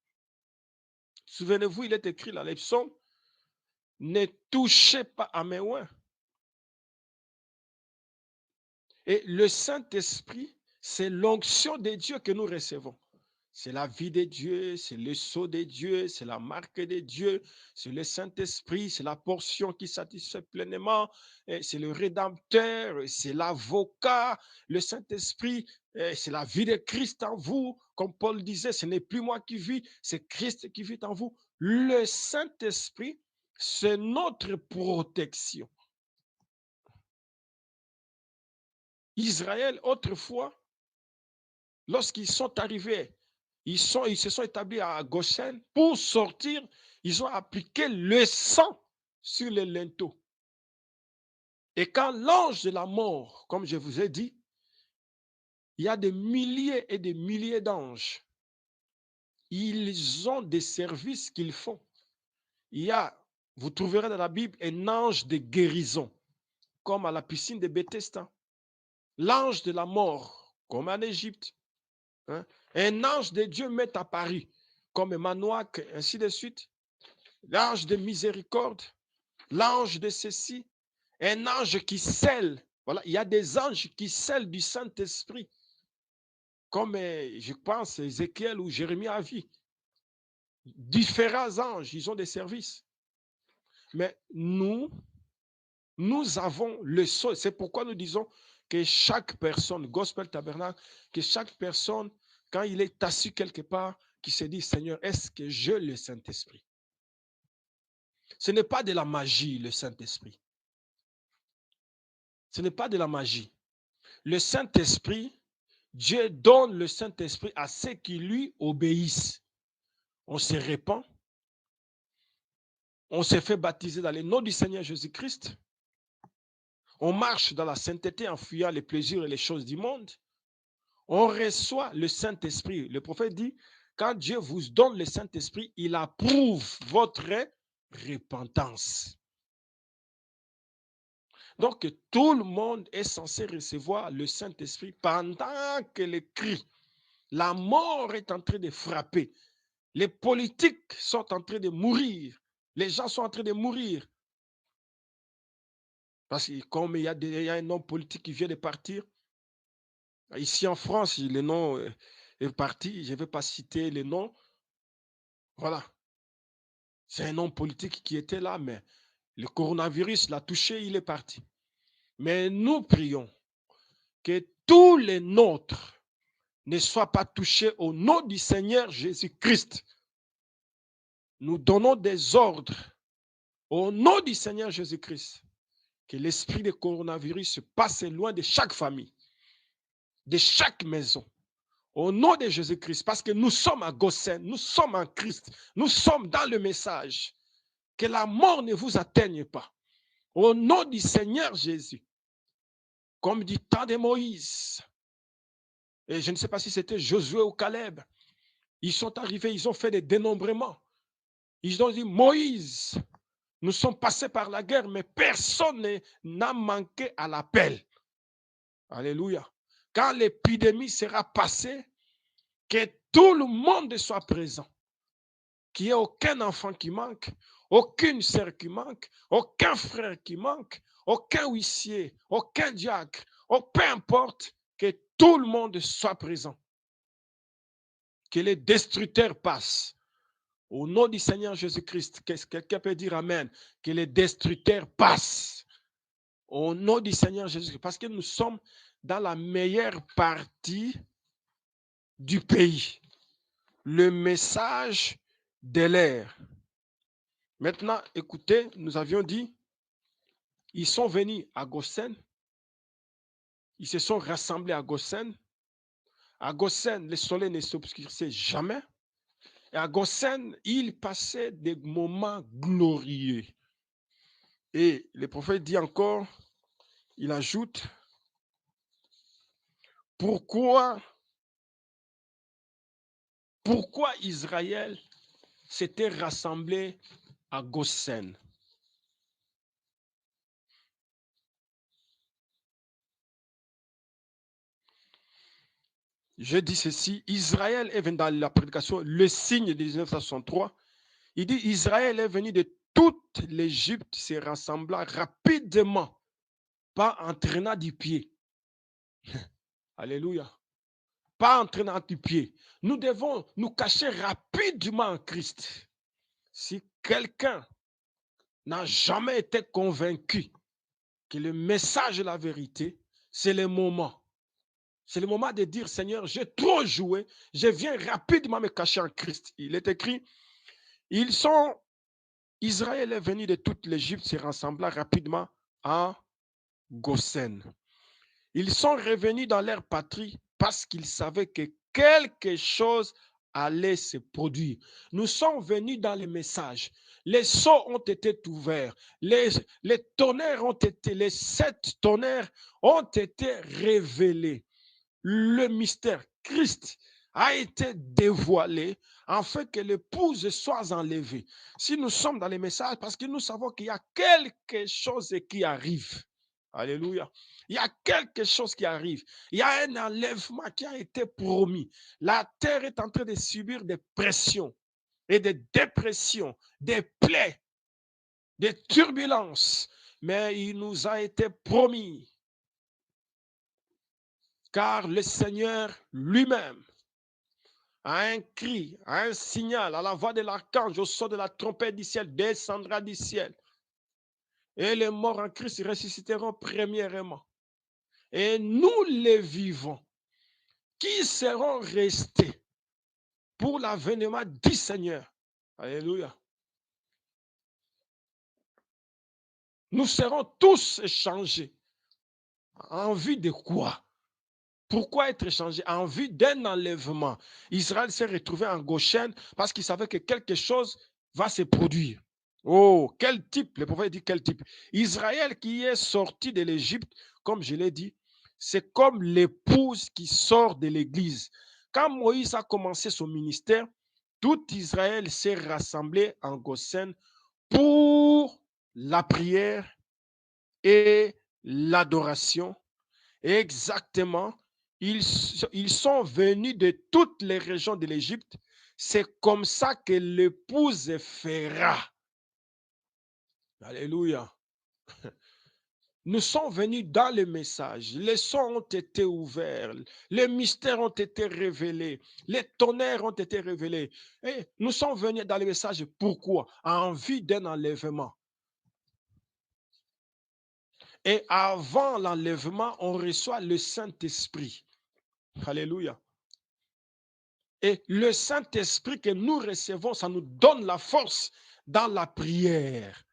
Souvenez-vous, il est écrit dans les psaumes, ne touchez pas à mes oins. Et le Saint-Esprit, c'est l'onction de Dieu que nous recevons. C'est la vie de Dieu, c'est le sceau de Dieu, c'est la marque de Dieu, c'est le Saint-Esprit, c'est la portion qui satisfait pleinement, c'est le Rédempteur, c'est l'avocat, le Saint-Esprit, c'est la vie de Christ en vous. Comme Paul disait, ce n'est plus moi qui vis, c'est Christ qui vit en vous. Le Saint-Esprit, c'est notre protection. Israël, autrefois, lorsqu'ils sont arrivés, ils se sont établis à Goshen, pour sortir, ils ont appliqué le sang sur les linteaux. Et quand l'ange de la mort, comme je vous ai dit, il y a des milliers et des milliers d'anges. Ils ont des services qu'ils font. Il y a, vous trouverez dans la Bible, un ange de guérison, comme à la piscine de Bethesda. L'ange de la mort, comme en Égypte. Hein? Un ange de Dieu m'est apparu, comme Manoach, ainsi de suite. L'ange de miséricorde, l'ange de ceci, un ange qui scelle. Voilà, il y a des anges qui scellent du Saint-Esprit, comme je pense Ézéchiel ou Jérémie a vu. Différents anges, ils ont des services. Mais nous avons le sceau. C'est pourquoi nous disons que chaque personne, Gospel Tabernacle, que chaque personne, quand il est assis quelque part, qui se dit, Seigneur, est-ce que j'ai le Saint-Esprit? Ce n'est pas de la magie, le Saint-Esprit. Ce n'est pas de la magie. Le Saint-Esprit, Dieu donne le Saint-Esprit à ceux qui lui obéissent. On se répand, on se fait baptiser dans le nom du Seigneur Jésus-Christ, on marche dans la sainteté en fuyant les plaisirs et les choses du monde, on reçoit le Saint-Esprit. Le prophète dit, quand Dieu vous donne le Saint-Esprit, il approuve votre repentance. Donc, tout le monde est censé recevoir le Saint-Esprit pendant que le cri, la mort est en train de frapper. Les politiques sont en train de mourir. Les gens sont en train de mourir. Parce que comme il y a un homme politique qui vient de partir, ici en France, le nom est parti, je ne vais pas citer le nom. Voilà. C'est un homme politique qui était là, mais le coronavirus l'a touché, il est parti. Mais nous prions que tous les nôtres ne soient pas touchés au nom du Seigneur Jésus-Christ. Nous donnons des ordres au nom du Seigneur Jésus-Christ. Que l'esprit de coronavirus se passe loin de chaque famille, de chaque maison. Au nom de Jésus-Christ, parce que nous sommes à Goshen, nous sommes en Christ, nous sommes dans le message. Que la mort ne vous atteigne pas. Au nom du Seigneur Jésus, comme du temps de Moïse, et je ne sais pas si c'était Josué ou Caleb, ils sont arrivés, ils ont fait des dénombrements. Ils ont dit, Moïse, nous sommes passés par la guerre, mais personne n'a manqué à l'appel. Alléluia. Quand l'épidémie sera passée, que tout le monde soit présent. Qu'il n'y ait aucun enfant qui manque, aucune sœur qui manque, aucun frère qui manque, aucun huissier, aucun diacre, peu importe, que tout le monde soit présent. Que les destructeurs passent. Au nom du Seigneur Jésus-Christ, quelqu'un peut dire Amen, que les destructeurs passent. Au nom du Seigneur Jésus-Christ, parce que nous sommes dans la meilleure partie du pays. Le message de l'air. Maintenant, écoutez, nous avions dit, ils sont venus à Goshen, ils se sont rassemblés à Goshen. À Goshen, le soleil ne s'obscurcissait jamais. Et à Goshen, ils passaient des moments glorieux. Et le prophète dit encore, il ajoute, pourquoi Israël s'était rassemblé à Goshen? Je dis ceci, Israël est venu dans la prédication, le signe de 1963. Il dit, Israël est venu de toute l'Égypte, se rassembla rapidement, pas entraînant du pied. Alléluia. Pas entraînant du pied. Nous devons nous cacher rapidement en Christ. Si quelqu'un n'a jamais été convaincu que le message de la vérité, c'est le moment. C'est le moment de dire, Seigneur, j'ai trop joué, je viens rapidement me cacher en Christ. Il est écrit, Israël est venu de toute l'Égypte, se rassembla rapidement à Goshen. Ils sont revenus dans leur patrie parce qu'ils savaient que quelque chose allait se produire. Nous sommes venus dans les messages. Les sceaux ont été ouverts. Les tonnerres ont été, les 7 tonnerres ont été révélés. Le mystère Christ a été dévoilé afin que l'épouse soit enlevée. Si nous sommes dans les messages, parce que nous savons qu'il y a quelque chose qui arrive. Alléluia. Il y a quelque chose qui arrive. Il y a un enlèvement qui a été promis. La terre est en train de subir des pressions et des dépressions, des plaies, des turbulences. Mais il nous a été promis, car le Seigneur lui-même, à un cri, à un signal, à la voix de l'archange, au son de la trompette du ciel, descendra du ciel. Et les morts en Christ ressusciteront premièrement. Et nous les vivants, qui seront restés pour l'avènement du Seigneur. Alléluia. Nous serons tous échangés. En vue de quoi? Pourquoi être échangé? En vue d'un enlèvement. Israël s'est retrouvé en Goshen parce qu'il savait que quelque chose va se produire. Oh, quel type? Le prophète dit quel type? Israël qui est sorti de l'Égypte, comme je l'ai dit, c'est comme l'épouse qui sort de l'église. Quand Moïse a commencé son ministère, tout Israël s'est rassemblé en Goshen pour la prière et l'adoration. Exactement. Ils sont venus de toutes les régions de l'Égypte. C'est comme ça que l'épouse fera. Alléluia. Nous sommes venus dans le message. Les sons ont été ouverts. Les mystères ont été révélés. Les tonnerres ont été révélés. Et nous sommes venus dans le message. Pourquoi? En vue d'un enlèvement. Et avant l'enlèvement, on reçoit le Saint-Esprit. Alléluia. Et le Saint-Esprit que nous recevons, ça nous donne la force dans la prière.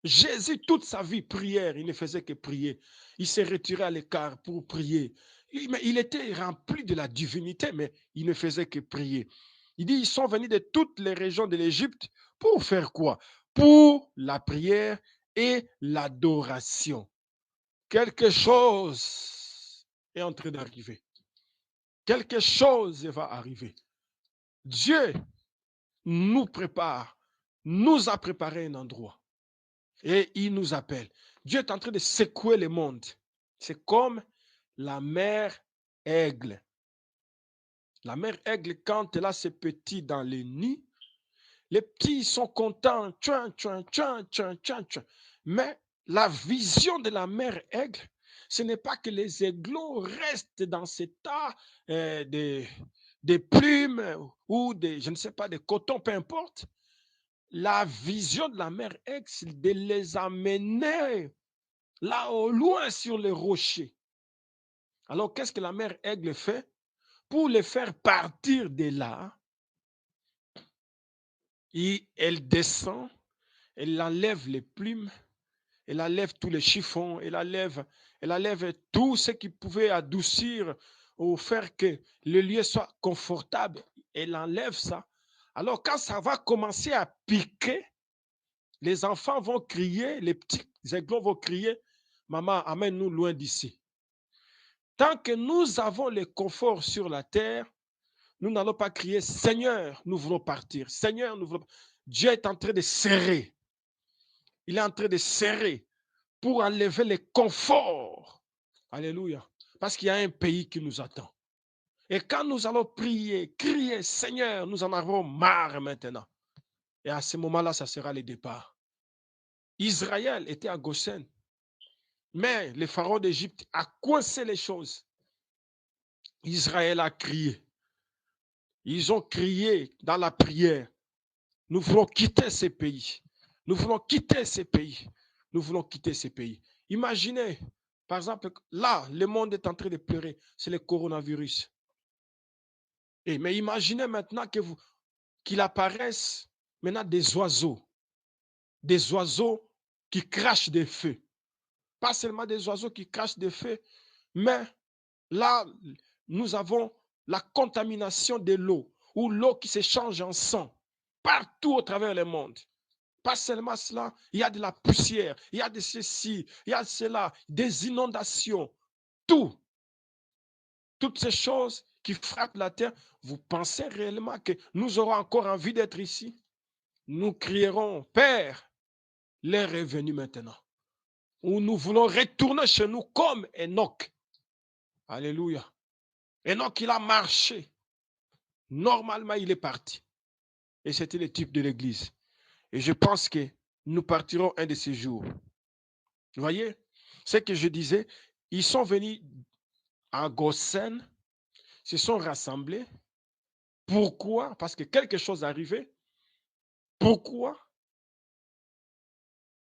Jésus, toute sa vie, prière, il ne faisait que prier. Il s'est retiré à l'écart pour prier. Mais il était rempli de la divinité, mais il ne faisait que prier. Il dit, ils sont venus de toutes les régions de l'Égypte pour faire quoi? Pour la prière et l'adoration. Quelque chose est en train d'arriver. Quelque chose va arriver. Dieu nous prépare, nous a préparé un endroit et il nous appelle. Dieu est en train de secouer le monde. C'est comme la mère aigle. La mère aigle, quand elle a ses petits dans les nids, les petits sont contents. Tchouin, tchouin, tchouin, tchouin, tchouin, tchouin. Mais la vision de la mère aigle, ce n'est pas que les aiglots restent dans cet tas des plumes ou des, je ne sais pas, des cotons, peu importe. La vision de la mère aigle, c'est de les amener là au loin sur les rochers. Alors, qu'est-ce que la mère aigle fait? Pour les faire partir de là, elle descend, elle enlève les plumes, elle enlève tous les chiffons, elle enlève tout ce qui pouvait adoucir ou faire que le lieu soit confortable. Elle enlève ça. Alors, quand ça va commencer à piquer, les enfants vont crier, les petits aiglons vont crier, maman, amène-nous loin d'ici. Tant que nous avons le confort sur la terre, nous n'allons pas crier, Seigneur, nous voulons partir. Seigneur, nous voulons. Dieu est en train de serrer. Il est en train de serrer pour enlever le confort Alléluia. Parce qu'il y a un pays qui nous attend. Et quand nous allons prier, crier, Seigneur, nous en avons marre maintenant. Et à ce moment-là, ça sera le départ. Israël était à Goshen, mais le pharaon d'Égypte a coincé les choses. Israël a crié. Ils ont crié dans la prière. Nous voulons quitter ces pays. Nous voulons quitter ces pays. Nous voulons quitter ces pays. Imaginez, par exemple, là, le monde est en train de pleurer. C'est le coronavirus. Mais imaginez maintenant qu'il apparaisse maintenant des oiseaux qui crachent des feux. Pas seulement des oiseaux qui crachent des feux, mais là, nous avons la contamination de l'eau, ou l'eau qui se change en sang, partout au travers le monde. Pas seulement cela, il y a de la poussière, il y a de ceci, il y a de cela, des inondations, toutes ces choses qui frappent la terre. Vous pensez réellement que nous aurons encore envie d'être ici? Nous crierons, Père, l'heure est venue maintenant, où nous voulons retourner chez nous comme Enoch. Alléluia. Enoch, il a marché. Normalement, il est parti. Et c'était le type de l'église. Et je pense que nous partirons un de ces jours. Vous voyez, ce que je disais, ils sont venus à Goshen, se sont rassemblés. Pourquoi? Parce que quelque chose arrivait. Pourquoi?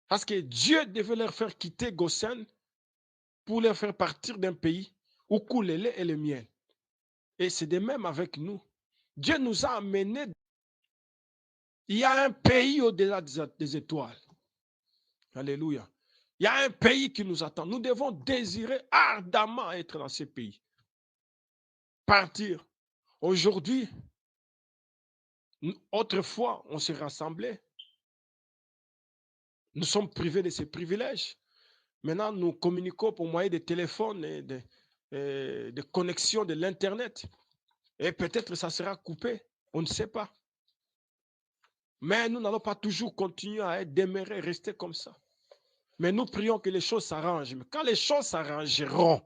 Parce que Dieu devait leur faire quitter Goshen pour leur faire partir d'un pays où coule le lait et le miel. Et c'est de même avec nous. Dieu nous a amenés. Il y a un pays au-delà des étoiles. Alléluia. Il y a un pays qui nous attend. Nous devons désirer ardemment être dans ce pays. Partir. Aujourd'hui, autrefois, on se rassemblait. Nous sommes privés de ces privilèges. Maintenant, nous communiquons pour moyen de téléphone et de connexion de l'Internet. Et peut-être ça sera coupé. On ne sait pas. Mais nous n'allons pas toujours continuer à être demeurés, rester comme ça. Mais nous prions que les choses s'arrangent. Mais quand les choses s'arrangeront,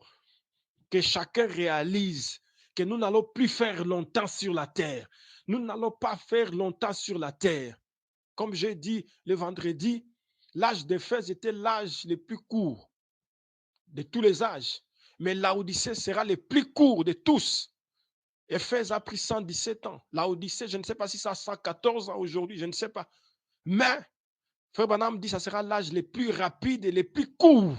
que chacun réalise que nous n'allons plus faire longtemps sur la terre. Nous n'allons pas faire longtemps sur la terre. Comme j'ai dit le vendredi, l'âge d'Éphèse était l'âge le plus court de tous les âges. Mais Laodicée sera le plus court de tous. Éphèse a pris 117 ans. Laodicée, je ne sais pas si ça a 114 ans aujourd'hui, je ne sais pas. Mais Frère Branham dit que ça sera l'âge le plus rapide et le plus court.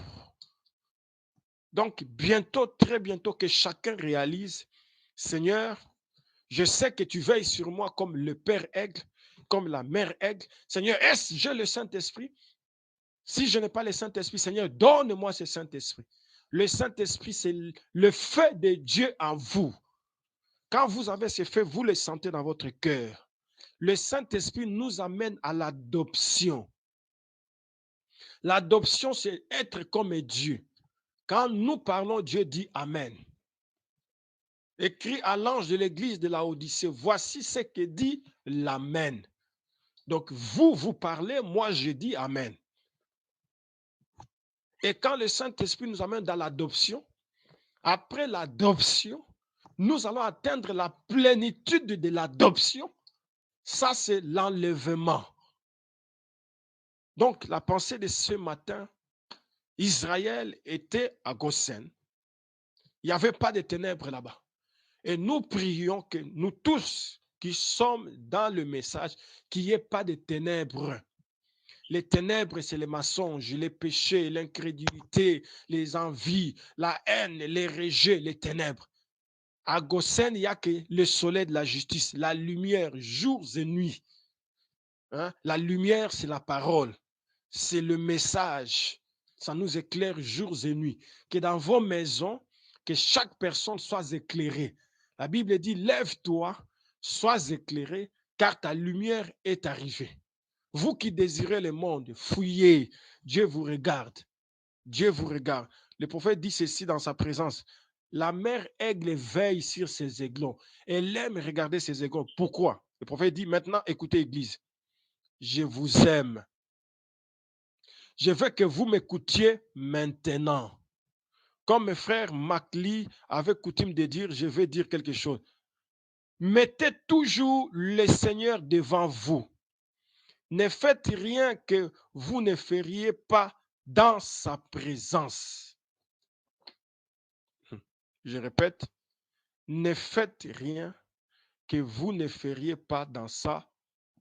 Donc, bientôt, très bientôt, que chacun réalise, Seigneur, je sais que tu veilles sur moi comme le Père Aigle, comme la Mère Aigle. Seigneur, est-ce que j'ai le Saint-Esprit? Si je n'ai pas le Saint-Esprit, Seigneur, donne-moi ce Saint-Esprit. Le Saint-Esprit, c'est le feu de Dieu en vous. Quand vous avez ce feu, vous le sentez dans votre cœur. Le Saint-Esprit nous amène à l'adoption. L'adoption, c'est être comme Dieu. Quand nous parlons, Dieu dit Amen. Écrit à l'ange de l'église de Laodicée, voici ce que dit l'Amen. Donc, vous parlez, moi je dis Amen. Et quand le Saint-Esprit nous amène dans l'adoption, après l'adoption, nous allons atteindre la plénitude de l'adoption. Ça, c'est l'enlèvement. Donc, la pensée de ce matin, Israël était à Goshen. Il n'y avait pas de ténèbres là-bas. Et nous prions que nous tous qui sommes dans le message, qu'il n'y ait pas de ténèbres. Les ténèbres, c'est les mensonges, les péchés, l'incrédulité, les envies, la haine, les rejets, les ténèbres. À Goshen, il n'y a que le soleil de la justice, la lumière, jours et nuits. Hein? La lumière, c'est la parole, c'est le message. Ça nous éclaire jours et nuits. Que dans vos maisons, que chaque personne soit éclairée. La Bible dit, lève-toi, sois éclairé, car ta lumière est arrivée. Vous qui désirez le monde, fouillez. Dieu vous regarde. Dieu vous regarde. Le prophète dit ceci dans sa présence. La mère aigle veille sur ses aiglons. Elle aime regarder ses aiglons. Pourquoi? Le prophète dit maintenant, écoutez, Église, je vous aime. Je veux que vous m'écoutiez maintenant. comme mes frères Macli avait coutume de dire, je vais dire quelque chose. Mettez toujours le Seigneur devant vous. Ne faites rien que vous ne feriez pas dans sa présence. Je répète, ne faites rien que vous ne feriez pas dans sa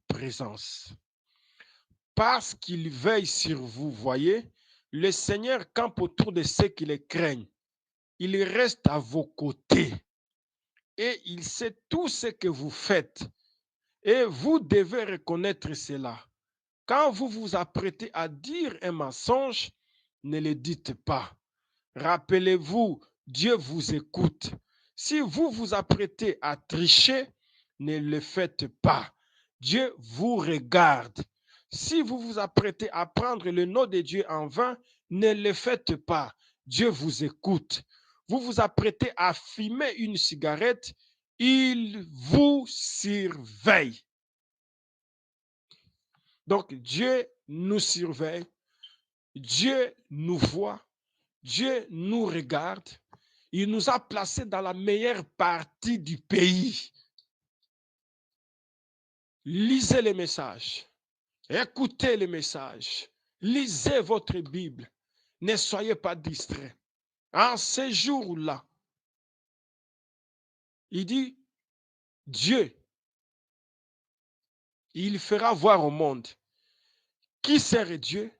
présence. Parce qu'il veille sur vous, voyez, le Seigneur campe autour de ceux qui le craignent. Il reste à vos côtés et il sait tout ce que vous faites. Et vous devez reconnaître cela. Quand vous vous apprêtez à dire un mensonge, ne le dites pas. Rappelez-vous, Dieu vous écoute. Si vous vous apprêtez à tricher, ne le faites pas. Dieu vous regarde. Si vous vous apprêtez à prendre le nom de Dieu en vain, ne le faites pas. Dieu vous écoute. Vous vous apprêtez à fumer une cigarette, il vous surveille. Donc Dieu nous surveille, Dieu nous voit, Dieu nous regarde. Il nous a placés dans la meilleure partie du pays. Lisez les messages, écoutez les messages, lisez votre Bible. Ne soyez pas distraits. En ces jours-là, il dit, Dieu, il fera voir au monde qui sert Dieu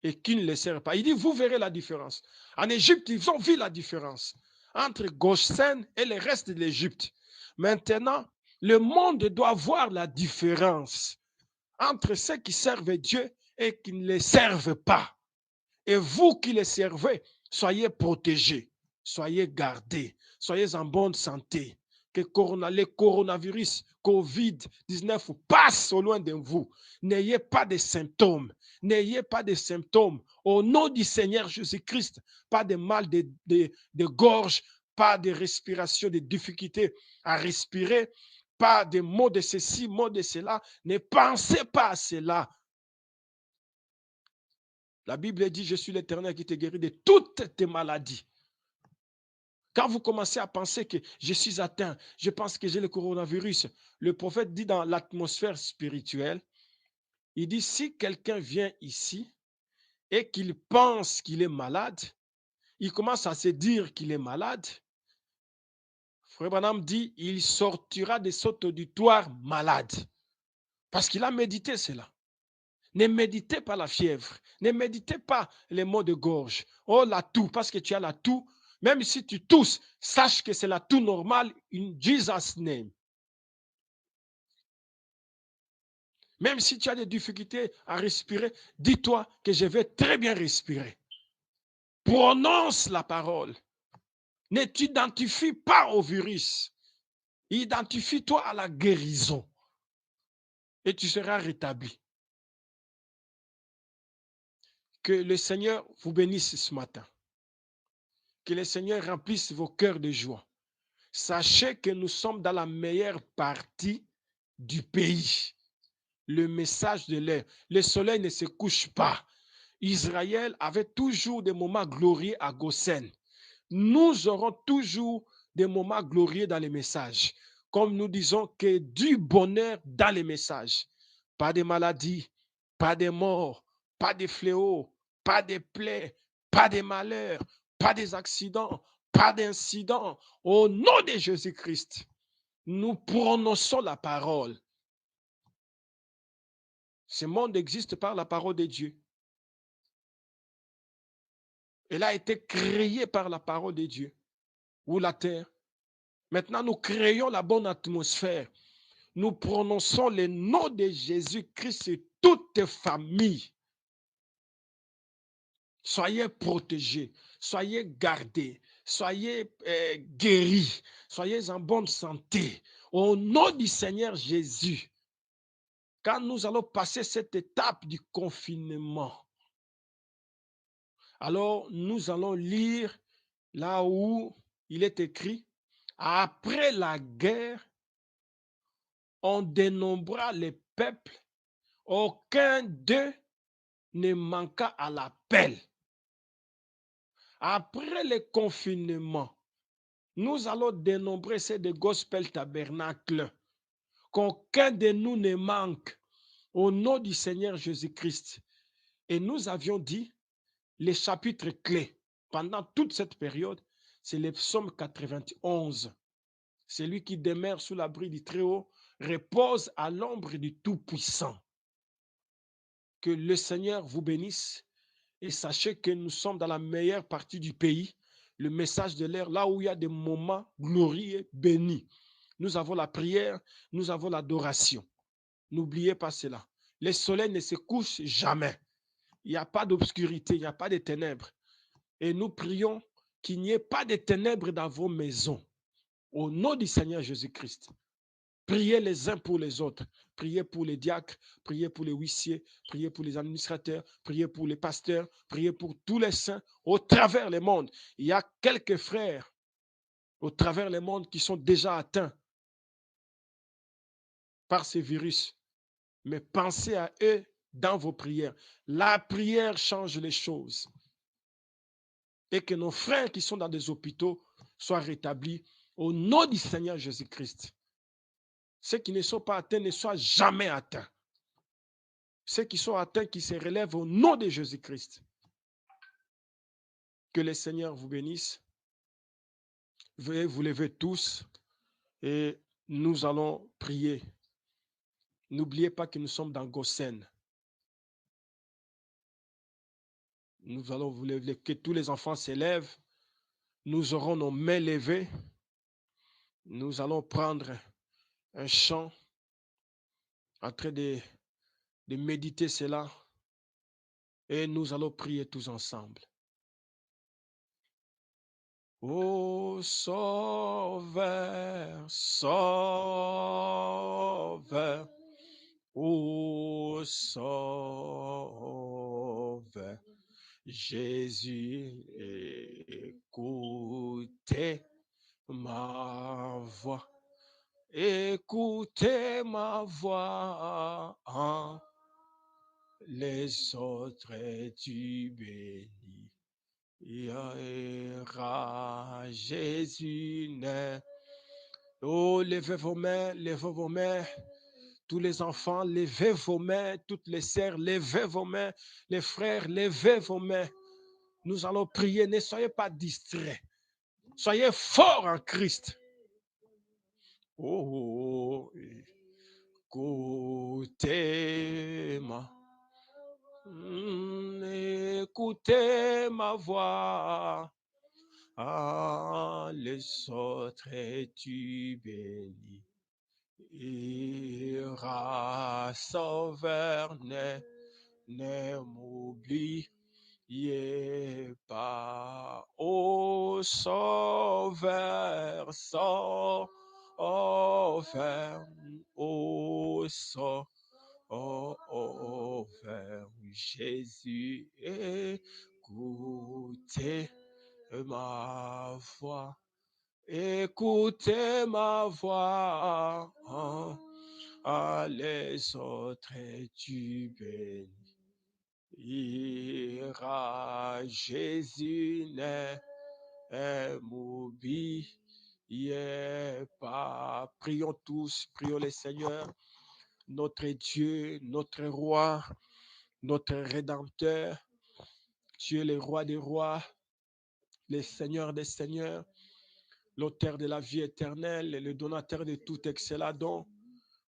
et qui ne le sert pas. Il dit, vous verrez la différence. En Égypte, ils ont vu la différence entre Goshen et le reste de l'Égypte. Maintenant, le monde doit voir la différence entre ceux qui servent Dieu et qui ne le servent pas. Et vous qui le servez, soyez protégés, soyez gardés, soyez en bonne santé. Que le coronavirus, COVID-19 passe au loin de vous. N'ayez pas de symptômes. N'ayez pas de symptômes. Au nom du Seigneur Jésus-Christ, pas de mal de gorge, pas de respiration, de difficultés à respirer, pas de mots de ceci, mots de cela. Ne pensez pas à cela. La Bible dit, je suis l'Éternel qui te guérit de toutes tes maladies. Quand vous commencez à penser que je suis atteint, je pense que j'ai le coronavirus, le prophète dit dans l'atmosphère spirituelle, il dit, si quelqu'un vient ici et qu'il pense qu'il est malade, il commence à se dire qu'il est malade, Frère Branham dit, il sortira de cet auditoire malade. Parce qu'il a médité cela. Ne méditez pas la fièvre. Ne méditez pas les maux de gorge. Oh, la toux, parce que tu as la toux. Même si tu tousses, sache que c'est la toux normale in Jesus' name. Même si tu as des difficultés à respirer, dis-toi que je vais très bien respirer. Prononce la parole. Ne t'identifie pas au virus. Identifie-toi à la guérison. Et tu seras rétabli. Que le Seigneur vous bénisse ce matin. Que le Seigneur remplisse vos cœurs de joie. Sachez que nous sommes dans la meilleure partie du pays. Le message de l'air. Le soleil ne se couche pas. Israël avait toujours des moments glorieux à Goshen. Nous aurons toujours des moments glorieux dans les messages. Comme nous disons que du bonheur dans les messages. Pas de maladies, pas de morts, pas de fléaux, pas de plaies, pas de malheurs, pas des accidents, pas d'incidents. Au nom de Jésus-Christ, nous prononçons la parole. Ce monde existe par la parole de Dieu. Elle a été créée par la parole de Dieu. Ou la terre. Maintenant, nous créons la bonne atmosphère. Nous prononçons le nom de Jésus-Christ sur toute famille. Soyez protégés, soyez gardés, soyez guéris, soyez en bonne santé. Au nom du Seigneur Jésus, quand nous allons passer cette étape du confinement, alors nous allons lire là où il est écrit, après la guerre, on dénombra les peuples, aucun d'eux ne manqua à l'appel. Après le confinement, nous allons dénombrer ces de gospel tabernacle. Qu'aucun de nous ne manque au nom du Seigneur Jésus-Christ. Et nous avions dit, les chapitres clés pendant toute cette période, c'est le psaume 91. Celui qui demeure sous l'abri du Très-Haut repose à l'ombre du Tout-Puissant. Que le Seigneur vous bénisse et sachez que nous sommes dans la meilleure partie du pays, le message de l'air, là où il y a des moments glorieux, bénis. Nous avons la prière, nous avons l'adoration. N'oubliez pas cela. Le soleil ne se couche jamais. Il n'y a pas d'obscurité, il n'y a pas de ténèbres. Et nous prions qu'il n'y ait pas de ténèbres dans vos maisons. Au nom du Seigneur Jésus-Christ. Priez les uns pour les autres. Priez pour les diacres, priez pour les huissiers, priez pour les administrateurs, priez pour les pasteurs, priez pour tous les saints au travers le monde. Il y a quelques frères au travers le monde qui sont déjà atteints par ce virus. Mais pensez à eux dans vos prières. La prière change les choses. Et que nos frères qui sont dans des hôpitaux soient rétablis au nom du Seigneur Jésus-Christ. Ceux qui ne sont pas atteints ne soient jamais atteints. Ceux qui sont atteints, qui se relèvent au nom de Jésus-Christ. Que le Seigneur vous bénisse. Veuillez vous lever tous et nous allons prier. N'oubliez pas que nous sommes dans Gosen. Nous allons vous lever, que tous les enfants s'élèvent. Nous aurons nos mains levées. Nous allons prendre un chant en train de méditer cela et nous allons prier tous ensemble. Ô Sauveur, Sauveur, ô Sauveur, Jésus, écoutez ma voix, écoutez ma voix, hein. Les autres tu bénis. Jésus naît. Oh, levez vos mains, levez vos mains. Tous les enfants, levez vos mains. Toutes les sœurs, levez vos mains. Les frères, levez vos mains. Nous allons prier. Ne soyez pas distraits. Soyez forts en Christ. Oh, écoutez-moi. Écoutez ma voix. Ah, les autres tu bénis. Ira sauveur, ne m'oubliez pas. Ô sauveur, sauveur, ô sauveur, Jésus, écoutez ma voix. Écoutez ma voix, à les autres tu bénis. Ira Jésus, ne m'oubliez pas. Prions tous, prions le Seigneur, notre Dieu, notre roi, notre Rédempteur. Tu es le roi des rois, le Seigneur des seigneurs, l'auteur de la vie éternelle et le donateur de tout excellent don.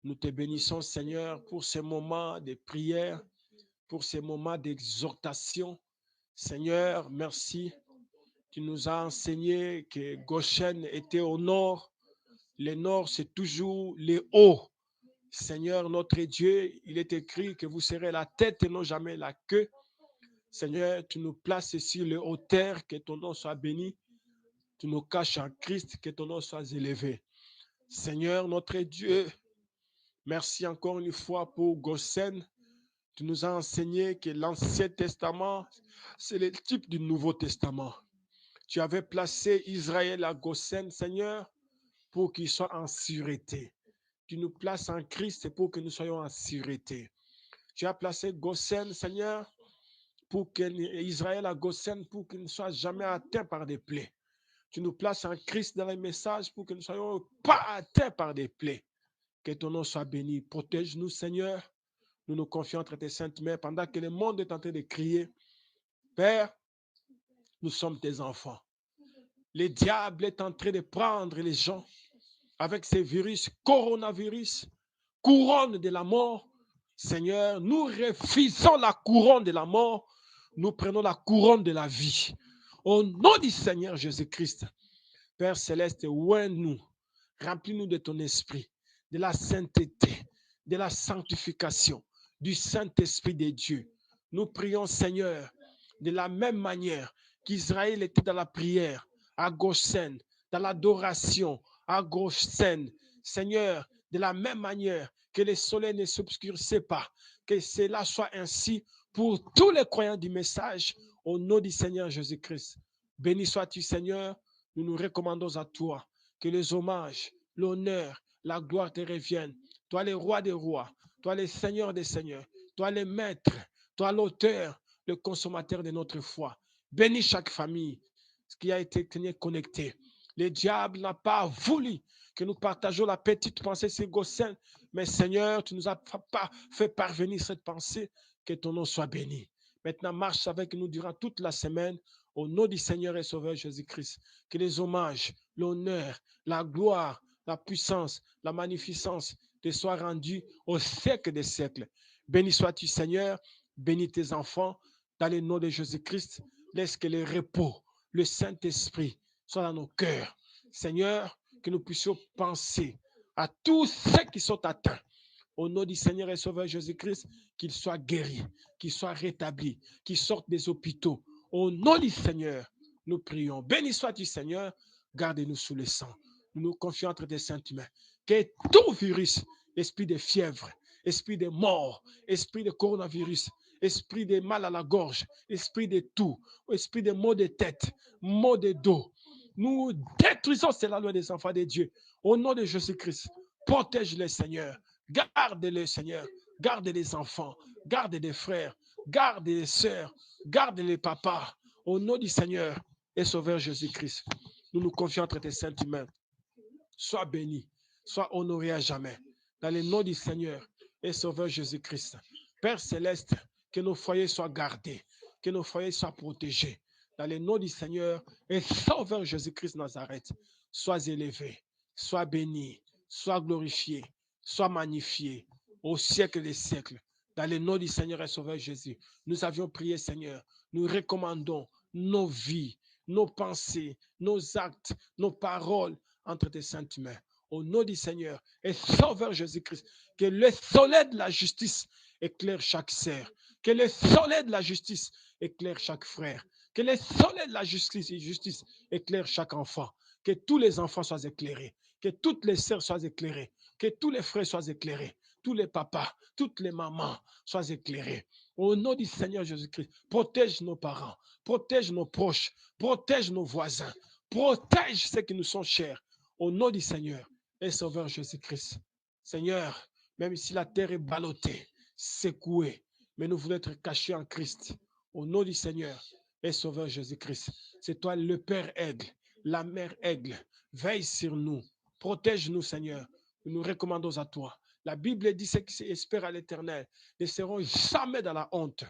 Nous te bénissons, Seigneur, pour ces moments de prière, pour ces moments d'exhortation. Seigneur, merci. Tu nous as enseigné que Goshen était au nord. Le nord, c'est toujours le haut. Seigneur, notre Dieu, il est écrit que vous serez la tête et non jamais la queue. Seigneur, tu nous places sur le hauteur, que ton nom soit béni. Tu nous caches en Christ, que ton nom soit élevé. Seigneur, notre Dieu, merci encore une fois pour Gosen. Tu nous as enseigné que l'Ancien Testament, c'est le type du Nouveau Testament. Tu avais placé Israël à Gosen, Seigneur, pour qu'il soit en sûreté. Tu nous places en Christ pour que nous soyons en sûreté. Tu as placé Gosen, Seigneur, pour qu'Israël à Goshen, pour qu'il ne soit jamais atteint par des plaies. Tu nous places en Christ dans les messages pour que nous ne soyons pas atteints par des plaies. Que ton nom soit béni. Protège-nous, Seigneur. Nous nous confions entre tes saintes mains pendant que le monde est en train de crier. Père, nous sommes tes enfants. Le diable est en train de prendre les gens avec ces virus, coronavirus, couronne de la mort. Seigneur, nous refusons la couronne de la mort. Nous prenons la couronne de la vie. Au nom du Seigneur Jésus-Christ, Père céleste, ouvre-nous, remplis-nous de ton esprit, de la sainteté, de la sanctification, du Saint-Esprit de Dieu. Nous prions, Seigneur, de la même manière qu'Israël était dans la prière, à Goshen, dans l'adoration, à Goshen. Seigneur, de la même manière que le soleil ne s'obscurcissait pas, que cela soit ainsi pour tous les croyants du message, au nom du Seigneur Jésus-Christ. Béni sois-tu, Seigneur. Nous nous recommandons à toi, que les hommages, l'honneur, la gloire te reviennent. Toi, le roi des rois, toi, le seigneur des seigneurs, toi, le maître, toi, l'auteur, le consommateur de notre foi. Bénis chaque famille qui a été connectée. Le diable n'a pas voulu que nous partageons la petite pensée sur Goshen, mais Seigneur, tu nous as pas fait parvenir cette pensée, que ton nom soit béni. Maintenant, marche avec nous durant toute la semaine, au nom du Seigneur et Sauveur Jésus-Christ. Que les hommages, l'honneur, la gloire, la puissance, la magnificence te soient rendus au siècle des siècles. Béni sois-tu, Seigneur, bénis tes enfants, dans le nom de Jésus-Christ. Laisse que le repos, le Saint-Esprit soit dans nos cœurs. Seigneur, que nous puissions penser à tous ceux qui sont atteints. Au nom du Seigneur et Sauveur Jésus-Christ, qu'ils soient guéris, qu'ils soient rétablis, qu'ils sortent des hôpitaux. Au nom du Seigneur, nous prions. Béni sois-tu, Seigneur. Gardez-nous sous le sang. Nous nous confions entre tes saintes mains. Que tout virus, esprit de fièvre, esprit de mort, esprit de coronavirus, esprit de mal à la gorge, esprit de tout, esprit de maux de tête, maux de dos, nous détruisons cela, loi des enfants de Dieu. Au nom de Jésus-Christ, protège-les, Seigneur. Garde-les, Seigneur. Garde les enfants. Garde les frères. Garde les sœurs. Garde les papas. Au nom du Seigneur et Sauveur Jésus-Christ, nous nous confions entre tes saintes mains. Sois béni. Sois honoré à jamais. Dans le nom du Seigneur et Sauveur Jésus-Christ. Père céleste, que nos foyers soient gardés. Que nos foyers soient protégés. Dans le nom du Seigneur et Sauveur Jésus-Christ Nazareth, sois élevé, sois béni, sois glorifié, sois magnifié au siècle des siècles. Dans le nom du Seigneur et Sauveur Jésus, nous avions prié, Seigneur. Nous recommandons nos vies, nos pensées, nos actes, nos paroles entre tes saintes mains. Au nom du Seigneur et Sauveur Jésus-Christ, que le soleil de la justice éclaire chaque sœur, que le soleil de la justice éclaire chaque frère, que le soleil de la justice éclaire chaque enfant, que tous les enfants soient éclairés, que toutes les sœurs soient éclairées, que tous les frères soient éclairés, tous les papas, toutes les mamans soient éclairés. Au nom du Seigneur Jésus-Christ, protège nos parents, protège nos proches, protège nos voisins, protège ceux qui nous sont chers. Au nom du Seigneur et Sauveur Jésus-Christ. Seigneur, même si la terre est ballottée, secouée, mais nous voulons être cachés en Christ. Au nom du Seigneur et Sauveur Jésus-Christ. C'est toi le Père Aigle, la Mère Aigle. Veille sur nous. Protège-nous, Seigneur. Nous nous recommandons à toi. La Bible dit ceux qui espèrent à l'Éternel ne seront jamais dans la honte.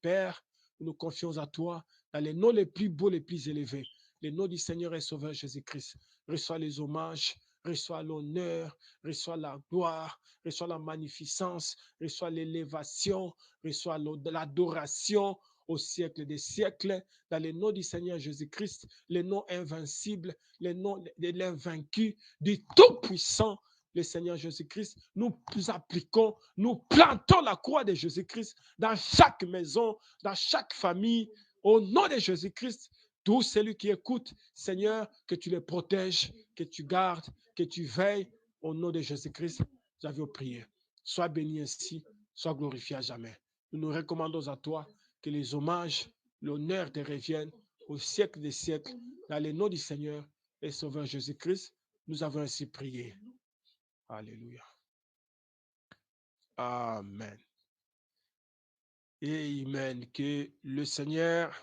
Père, nous nous confions à toi dans les noms les plus beaux, les plus élevés. Les noms du Seigneur et Sauveur Jésus-Christ. Reçois les hommages, reçois l'honneur, reçois la gloire, reçois la magnificence, reçois l'élévation, reçois l'adoration au siècle des siècles, dans le nom du Seigneur Jésus-Christ, le nom invincible, le nom de l'invaincu, du Tout-Puissant, le Seigneur Jésus-Christ. Nous appliquons, nous plantons la croix de Jésus-Christ dans chaque maison, dans chaque famille, au nom de Jésus-Christ. Tout celui qui écoute, Seigneur, que tu les protèges, que tu gardes, que tu veilles, au nom de Jésus-Christ. Nous avions prié. Sois béni ainsi, sois glorifié à jamais. Nous nous recommandons à toi que les hommages, l'honneur te reviennent au siècle des siècles. Dans le nom du Seigneur et Sauveur Jésus-Christ, nous avons ainsi prié. Alléluia. Amen. Amen. Que le Seigneur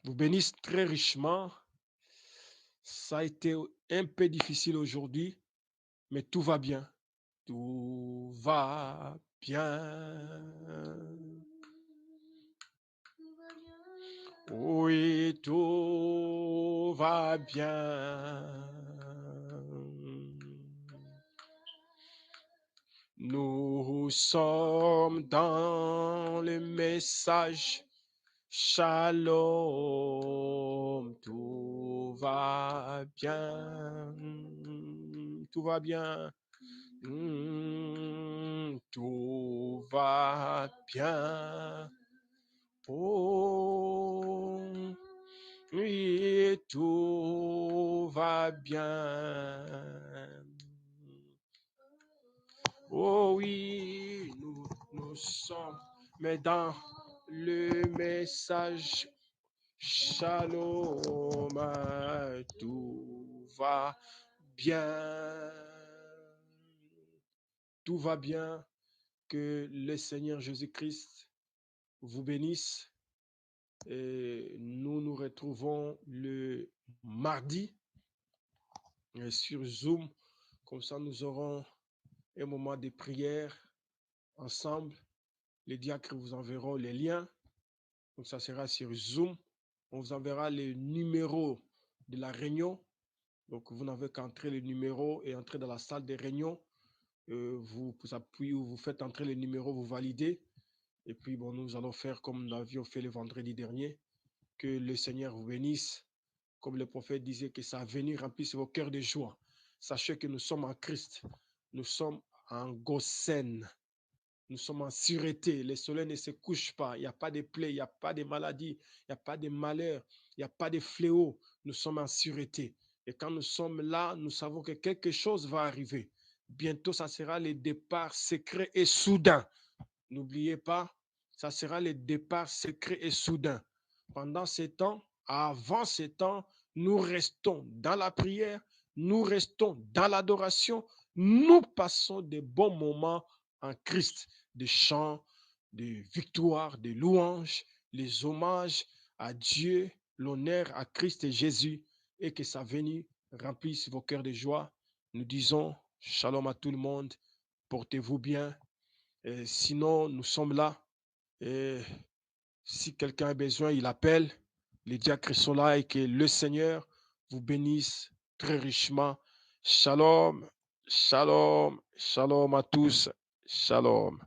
vous bénisse très richement. Ça a été un peu difficile aujourd'hui, mais tout va bien. Tout va bien. Oui, tout va bien. Nous sommes dans le message Shalom. Tout va bien. Tout va bien. Tout va bien. Oh, oui, tout va bien. Oh oui, nous sommes, mais dans le message Shalom, tout va bien. Tout va bien. Que le Seigneur Jésus-Christ vous bénisse. Et nous nous retrouvons le mardi sur Zoom. Comme ça, nous aurons un moment de prière ensemble. Les diacres vous enverront les liens. Donc, ça sera sur Zoom. On vous enverra les numéros de la réunion. Donc, vous n'avez qu'à entrer le numéro et entrer dans la salle des réunions. Vous appuyez ou vous faites entrer les numéros, vous validez. Et puis, bon, nous allons faire comme nous avions fait le vendredi dernier. Que le Seigneur vous bénisse. Comme le prophète disait, que sa venue remplisse vos cœurs de joie. Sachez que nous sommes en Christ. Nous sommes en Gosen. Nous sommes en sûreté. Le soleil ne se couche pas. Il n'y a pas de plaies, il n'y a pas de maladies, il n'y a pas de malheur, il n'y a pas de fléaux. Nous sommes en sûreté. Et quand nous sommes là, nous savons que quelque chose va arriver. Bientôt, ça sera le départ secret et soudain. N'oubliez pas, ça sera le départ secret et soudain. Pendant ces temps, avant ces temps, nous restons dans la prière, nous restons dans l'adoration, nous passons de bons moments en Christ, des chants, des victoires, des louanges, les hommages à Dieu, l'honneur à Christ et Jésus, et que sa venue remplisse vos cœurs de joie. Nous disons shalom à tout le monde, portez-vous bien. Et sinon, nous sommes là. Et si quelqu'un a besoin, il appelle. Les diacres sont là et que le Seigneur vous bénisse très richement. Shalom, shalom, shalom à tous. Shalom.